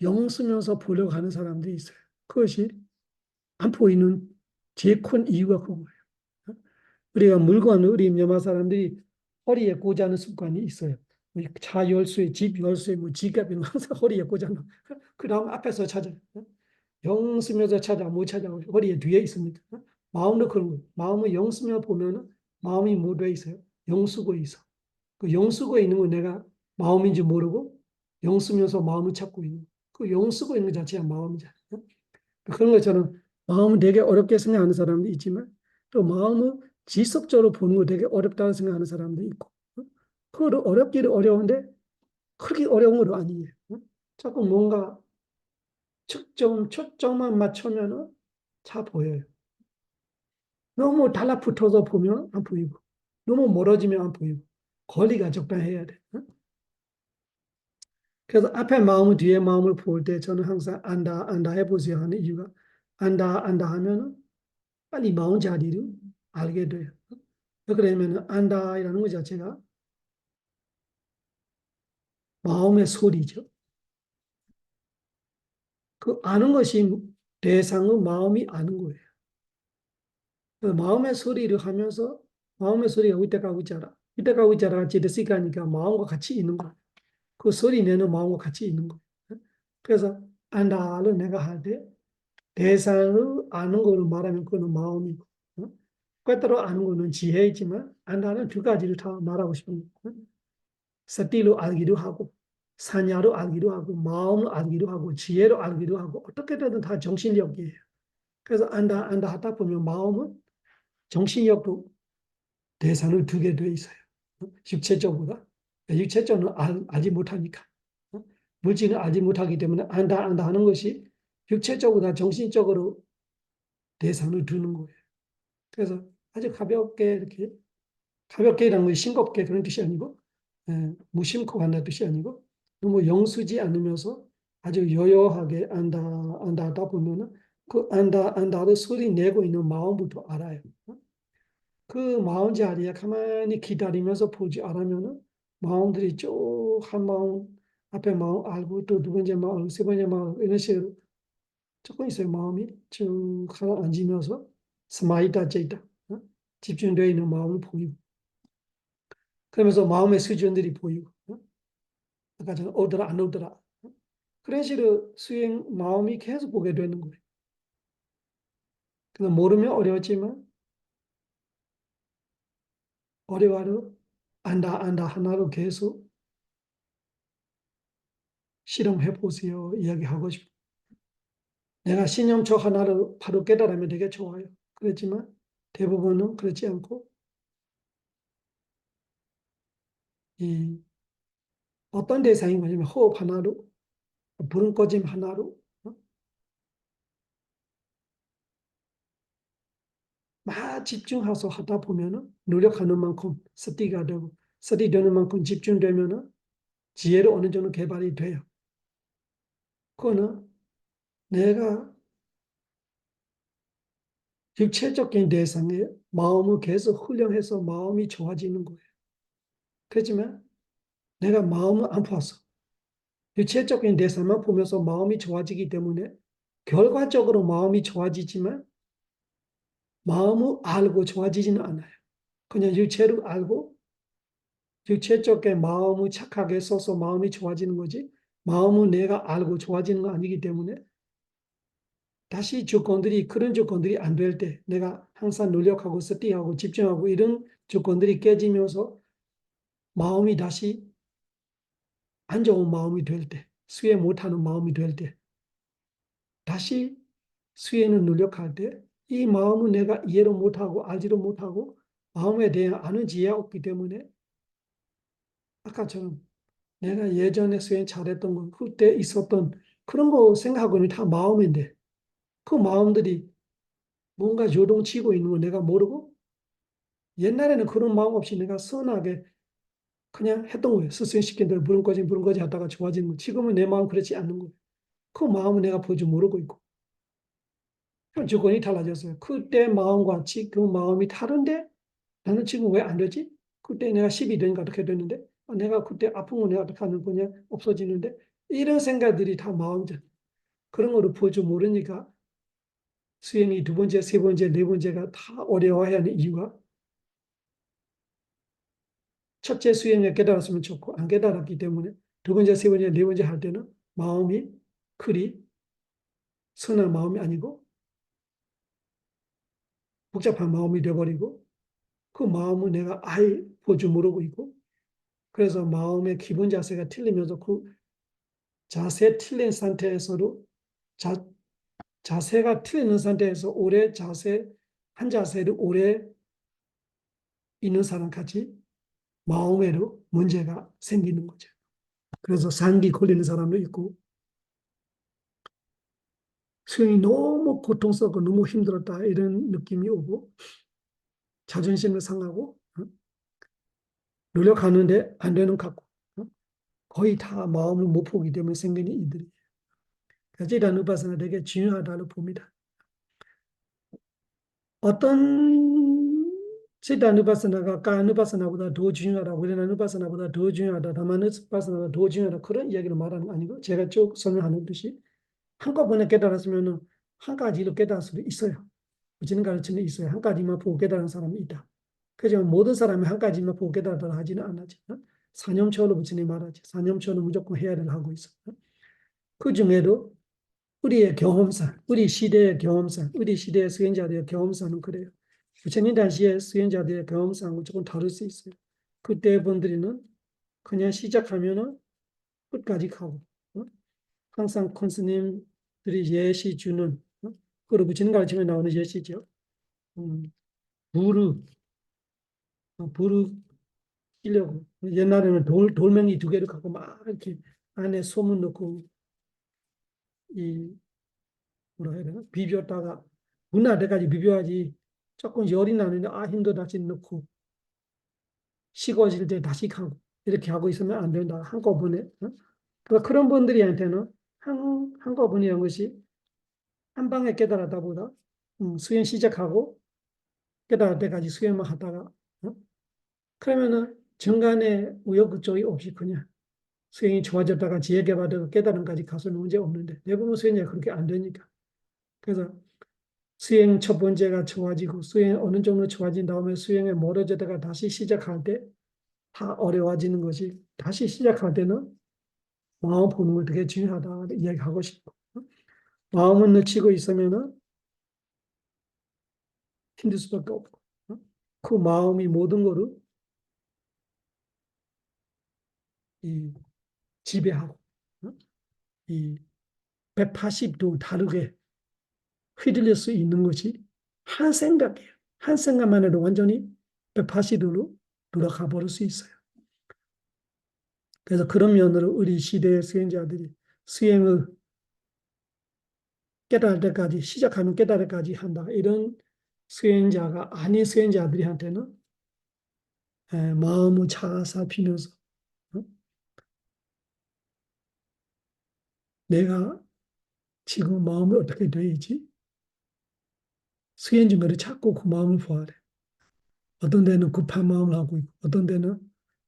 영 쓰면서 보려고 하는 사람들이 있어요. 그것이 안 보이는 제일 큰 이유가 그거예요. 우리가 물건을 우리 미얀마 사람들이 허리에 꽂아는 습관이 있어요. 차 열쇠, 집 열쇠, 뭐 지갑 이런 거 항상 허리에 꽂아놓. 그 다음 앞에서 찾아. 영 쓰면서 찾아, 못 찾아. 허리에 뒤에 있습니다. 마음도 그런 거예요. 마음을 영 쓰며 보면은 마음이 뭐 돼 있어요? 영 쓰고 있어. 그 영 쓰고 있는 건 내가 마음인지 모르고 영 쓰면서 마음을 찾고 있는 그 영 쓰고 있는 것 자체가 마음이잖아요. 그런 것처럼 마음은 되게 어렵게 생각하는 사람도 있지만 또 마음을 지속적으로 보는 거 되게 어렵다고 생각하는 사람도 있고 그거를 어렵기는 어려운데 그렇게 어려운 건 아니에요. 자꾸 뭔가 초점만 맞추면은 잘 보여요. 너무 달라붙어서 보면 안 보이고 너무 멀어지면 안 보이고 거리가 적당해야 돼. 그래서 앞에 마음을 뒤에 마음을 볼 때 저는 항상 안다 안다 해보세요 하는 이유가 안다 안다 하면은 빨리 마음 자리로 알게 돼요. 그러면 안다라는 것 자체가 마음의 소리죠. 그 아는 것이 대상은 마음이 아는 거예요. 그 마음의 소리를 하면서 마음의 소리가 이때 가고 있잖아. 이때 가고 있잖아. 제드시가니까 마음과 같이 있는 거야. 그 소리 내는 마음과 같이 있는 거야. 그래서 안다를 내가 할 때 대상을 아는 거를 말하면 그거는 마음이고, 꿰따로 아는 거는 지혜이지만 안다는 두 가지를 다 말하고 싶은 거예요. 사티로 알기도 하고 사냐로 알기도 하고 마음으로 알기도 하고 지혜로 알기도 하고 어떻게든 다 정신력이에요. 그래서 안다 하다 보면 마음은 정신력도 대상을 두게 돼 있어요. 육체적보다. 육체적은 알지 못하니까. 물질은 알지 못하기 때문에 안다 하는 것이 육체적보다 정신적으로 대상을 두는 거예요. 그래서 아주 가볍게 이렇게 가볍게라는 건 싱겁게 그런 뜻이 아니고 무심코 한다는 뜻이 아니고 너무 영수지 않으면서 아주 여여하게 안다 하다 보면은 그 안다를 소리 내고 있는 마음부터 알아요. 그 마음 자리에 가만히 기다리면서 보지 않으면은 마음들이 쭉 한 마음 앞에 마음 알고 또 두 번째 마음, 세 번째 마음 이런 식으로 조금 있어요. 마음이 쭉 가라앉으면서 스마이다 제이다 집중되어 있는 마음을 보이고 그러면서 마음의 수준들이 보이고 아까 전에 오더라 안 오더라 그런 식으로 수행 마음이 계속 보게 되는 거예요. 그래서 모르면 어려웠지만 어려워도 안다 하나로 계속 실험해 보세요. 이야기하고 싶어요. 내가 신념초 하나를 바로 깨달으면 되게 좋아요. 그렇지만 대부분은 그렇지 않고 이 어떤 대상이 뭐냐면 호흡 하나로 불은 꺼짐 하나로 막 집중해서 하다 보면은 노력하는 만큼 스티가 되고 스티 되는 만큼 집중되면은 지혜로 어느 정도 개발이 돼요. 그거는 내가 육체적인 대상에 마음을 계속 훈련해서 마음이 좋아지는 거예요. 그렇지만 내가 마음을 안 봤어. 육체적인 대상만 보면서 마음이 좋아지기 때문에 결과적으로 마음이 좋아지지만 마음을 알고 좋아지지는 않아요. 그냥 육체를 알고 육체적인 마음을 착하게 써서 마음이 좋아지는 거지 마음을 내가 알고 좋아지는 거 아니기 때문에 다시 조건들이 그런 조건들이 안 될 때 내가 항상 노력하고 스티하고 집중하고 이런 조건들이 깨지면서 마음이 다시 안 좋은 마음이 될 때, 수혜 못하는 마음이 될 때, 다시 수혜는 노력할 때, 이 마음은 내가 이해를 못하고 알지도 못하고 마음에 대한 아는 지혜가 없기 때문에 아까처럼 내가 예전에 수행 잘했던 거, 그때 있었던 그런 거 생각하고는 다 마음인데 그 마음들이 뭔가 요동치고 있는 거 내가 모르고 옛날에는 그런 마음 없이 내가 선하게 그냥 했던 거예요. 스승시킨 대로 부릉거지 하다가 좋아지는 거. 지금은 내 마음 그렇지 않는 거예요. 그 마음은 내가 보지 모르고 있고. 조건이 달라졌어요. 그때 마음과 지금 마음이 다른데 나는 지금 왜 안 되지? 그때 내가 10이 되니까 어떻게 됐는데 내가 그때 아픈 거 내가 어떻게 하는 거냐? 없어지는데 이런 생각들이 다 마음들. 그런 거를 보지 모르니까 수행이 두 번째, 세 번째, 네 번째가 다 어려워야 하는 이유가 첫째 수행에 깨달았으면 좋고 안 깨달았기 때문에 두 번째, 세 번째, 네 번째 할 때는 마음이 그리 선한 마음이 아니고 복잡한 마음이 되어버리고 그 마음은 내가 아예 보지 모르고 있고 그래서 마음의 기본 자세가 틀리면서 그 자세 틀린 상태에서도 자세가 틀리는 상태에서 오래 한 자세를 오래 있는 사람 같이 마음에도 문제가 생기는 거죠. 그래서 상기 걸리는 사람도 있고 수행이 너무 고통스럽고 너무 힘들었다 이런 느낌이 오고 자존심을 상하고 노력하는데 안 되는 것 같고 거의 다 마음을 못 보기 때문에 생기는 이들이 그래서 이런 우파사나 되게 중요하다고 봅니다. 어떤 치타누파사나가 까누파사나보다 더 중요하다, 우리나누파사나보다 더 중요하다, 다마누파사나보다 더 중요하다 그런 이야기를 말하는 거 아니고 제가 쭉 설명하는 듯이 한꺼번에 깨달았으면은 한 가지로 깨달을 수도 있어요. 부처님 가르침에 있어요. 한 가지만 보고 깨달은 사람이 있다. 그지만 모든 사람이 한 가지만 보고 깨달았다 하지는 않았죠. 사념초로 부처님 말하지. 사념초는 무조건 해야 될 하고 있어. 그 중에도 우리의 경험상, 우리 시대의 경험상, 우리 시대의 수행자들의 경험상은 그래요. 부처님 당시의 수행자들의 경험상은 조금 다를 수 있어요. 그때 분들은 그냥 시작하면은 끝까지 가고, 항상 큰 스님들이 예시 주는, 그리고 부처님 가르침에 나오는 예시죠. 무릎, 무릎 끼려고. 옛날에는 돌멩이 두 개를 갖고 막 이렇게 안에 소문 넣고, 이, 뭐라 해야 되나? 비볐다가, 분할 때까지 비벼야지 조금 열이 나는데, 아, 힘들다, 지 넣고, 식어질 때 다시 하고, 이렇게 하고 있으면 안 된다. 한꺼번에. 그러니까 그런 분들한테는 한꺼번이라는 것이 한 방에 깨달았다 보다, 수행 시작하고 깨달을 때까지 수행만 하다가, 그러면은 중간에 우여곡절이 없이 그냥 수행이 좋아졌다가 지혜개발되고 깨달음까지 가서 문제 없는데 대부분 수행이 그렇게 안 되니까. 그래서 수행 첫 번째가 좋아지고 수행 어느 정도 좋아진 다음에 수행에 멀어졌다가 다시 시작할 때 다 어려워지는 것이 다시 시작할 때는 마음 보는 거 되게 중요하다 이야기하고 싶고 마음을 늦추고 있으면은 힘들 수밖에 없고 그 마음이 모든 거를 이 지배하고 이 180도 다르게 휘둘릴 수 있는 것이 한 생각이에요. 한 생각만 해도 완전히 180도로 돌아가 버릴 수 있어요. 그래서 그런 면으로 우리 시대의 수행자들이 수행을 깨달을 때까지 시작하면 깨달을 때까지 한다. 이런 수행자가 아닌 수행자들한테는 마음을 잘 살피면서 내가 지금 마음이 어떻게 되어 있지? 수행 중에도 자꾸 그 마음을 보아야 돼. 어떤 데는 급한 마음을 하고 있고, 어떤 데는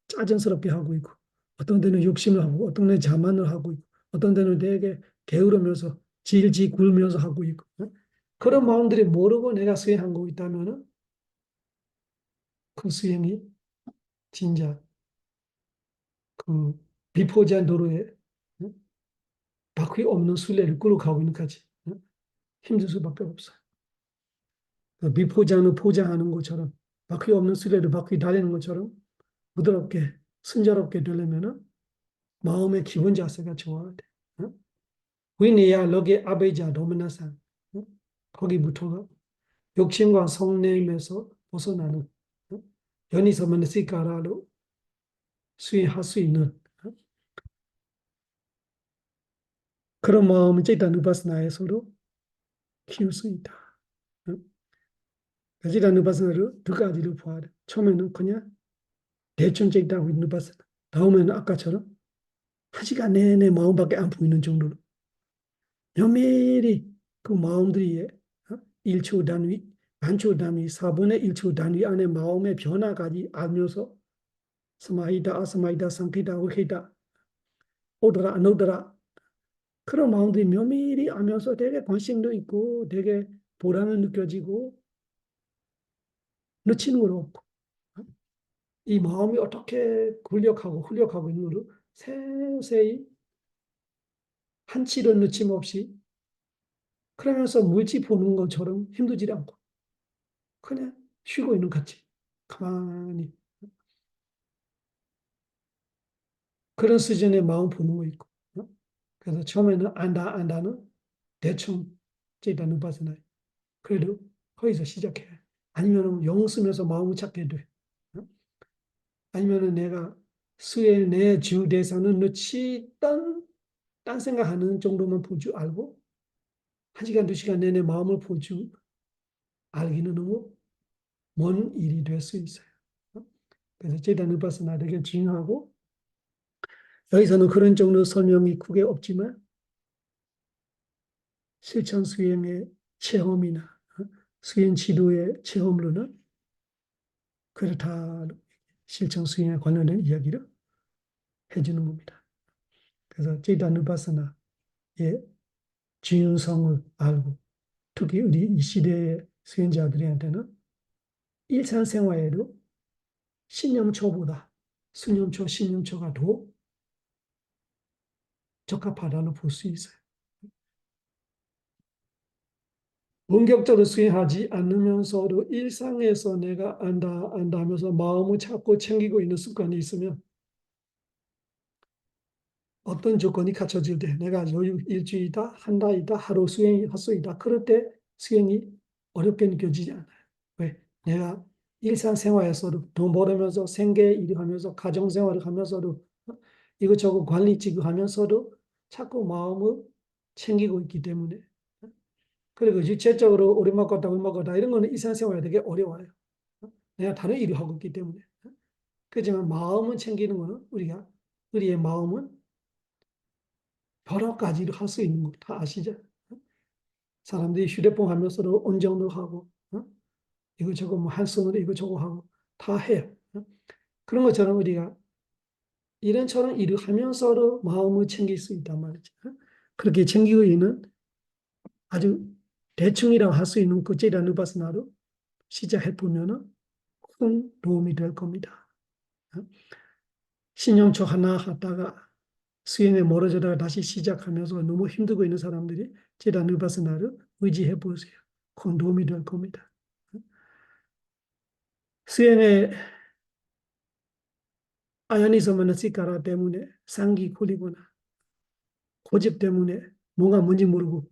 짜증스럽게 하고 있고, 어떤 데는 욕심을 하고, 어떤 데는 자만을 하고 있고, 어떤 데는 되게 게으르면서 질질 굴면서 하고 있고. 그런 마음들이 모르고 내가 수행한 거 있다면은 그 수행이 진짜 그 비포장 도로에 바퀴 없는 순례를 끌어가고 있는 거지. 힘들 수밖에 없어. 그 비포장을 포장하는 것처럼 바퀴 없는 순례를 바퀴 달리는 것처럼 부드럽게 순조롭게 되려면은 마음의 기본 자세가 좋아야 돼. 위니야 로게 아베자 도미나산. 거기부터가 욕심과 성냄에서 벗어나는 연이서 만시가라로 수행할 수 있는 그런 마음을 찌단 누바스나에서도 키울 수 있다. 찌단 누바스나를 두 가지로 보아야 돼. 처음에는 그냥 대충 찌단 누바스나. 다음에는 아까처럼 한 시간 내내 마음밖에 안 보이는 정도로 면밀히 그 마음들이 1초 단위, 반초 단위, 4분의 1초 단위 안에 마음의 변화까지 알면서 스마이다, 아스마이다, 상키다, 우히다, 오더라, 안 오더라 그런 마음들이 면밀히 알면서 되게 관심도 있고 되게 보람을 느껴지고 놓치는 건 없고 이 마음이 어떻게 흘려가고 있는 거를 세세히 한치를 놓침 없이 그러면서 물질 보는 것처럼 힘들지 않고 그냥 쉬고 있는 것 같이 가만히 그런 수준의 마음 보는 거 있고 그래서 처음에는 안다는 대충 찌다는 바스나요. 그래도 거기서 시작해. 아니면 영 쓰면서 마음을 찾게 돼. 아니면 내가 수의 내 주 대사는 넣지 딴 생각하는 정도만 볼 줄 알고 한 시간 두 시간 내내 마음을 볼 줄 알기는 너무 먼 일이 될 수 있어요. 그래서 제단 위파스나 되게 중요하고 여기서는 그런 정도 설명이 크게 없지만 실천 수행의 체험이나 수행 지도의 체험으로는 그렇다. 실천 수행에 관련된 이야기를 해주는 겁니다. 그래서 제다누파사나의 중요성을 알고 특히 우리 이 시대의 수행자들한테는 일상생활에도 신념초보다 수념초, 신념초가 더 적합하다고 볼 수 있어요. 본격적으로 수행하지 않으면서도 일상에서 내가 안다 하면서 마음을 찾고 챙기고 있는 습관이 있으면 어떤 조건이 갖춰질 때 내가 여유 일주일이다, 한 달이다, 하루 수행할 수 있다. 그럴 때 수행이 어렵게 느껴지지 않아요. 왜? 내가 일상생활에서도 돈 벌으면서 생계 일을 하면서 가정생활을 하면서도 이것저것 관리직을 하면서도 자꾸 마음을 챙기고 있기 때문에 그리고 육체적으로 우리 먹었다, 물 먹었다 이런 거는 일상생활에 되게 어려워요. 내가 다른 일을 하고 있기 때문에. 그렇지만 마음을 챙기는 거는 우리의 마음은 여러 가지를 할 수 있는 거 다 아시죠? 사람들이 휴대폰 하면서도 운전도 하고, 이거저거 뭐 한손으로 이거저거 하고 다 해요. 그런 것처럼 우리가 이런저런 일을 하면서도 마음을 챙길 수 있단 말이죠. 그렇게 챙기고 있는 아주 대충이라고 할 수 있는 그 제다누파사나로 시작해 보면은 큰 도움이 될 겁니다. 신념초 하나 하다가 수행에 멀어지다가 다시 시작하면서 너무 힘들고 있는 사람들이 제다누파사나를 의지해 보세요. 큰 도움이 될 겁니다. 수행에 아야니서 마나시카라 때문에 상기 콜리거나 고집 때문에 뭔가 뭔지 모르고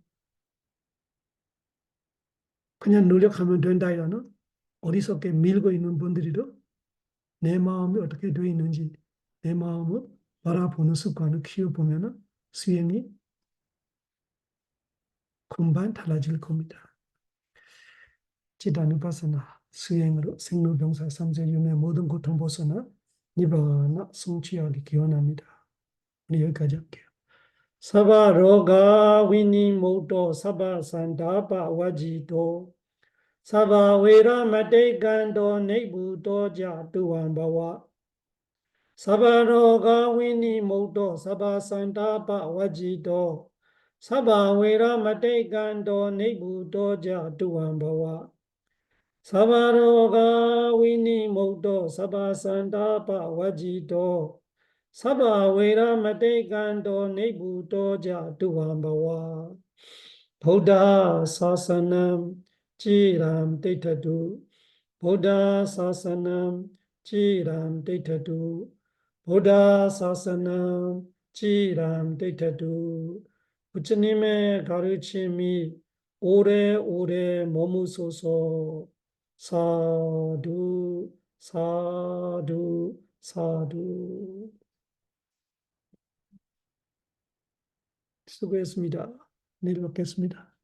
그냥 노력하면 된다라는 어리석게 밀고 있는 분들이도 내 마음이 어떻게 되어 있는지 내 마음을 바라보는 습관을 키워보면 수행이 금방 달라질 겁니다. 지다누파사나 수행으로 생로병사 삼세윤회 모든 고통 벗어나 니바나 성취하기 기원합니다. 우리 여기까지 할게요. 사바 로가 위니 모토 사바 산다바 와지토 사바 웨라 마테간도 네부토 자투완 바와 사바 로가 위니 모토 사바 산다바 와지토 사바 웨라 마테간도 네부토 자투완 바와 사바 로가 위니 모토 사바 산다바 와지토 사바 웨라 마테간도 네부토 자투완 바와 Buddha Sasanam Chiram Ditthatu Buddha Sasanam Chiram Ditthatu Buddha Sasanam Chiram Ditthatu 부처님의 가르침이 오래오래 머무소서 사두 사두 사두 수고했습니다. 내일 뵙겠습니다.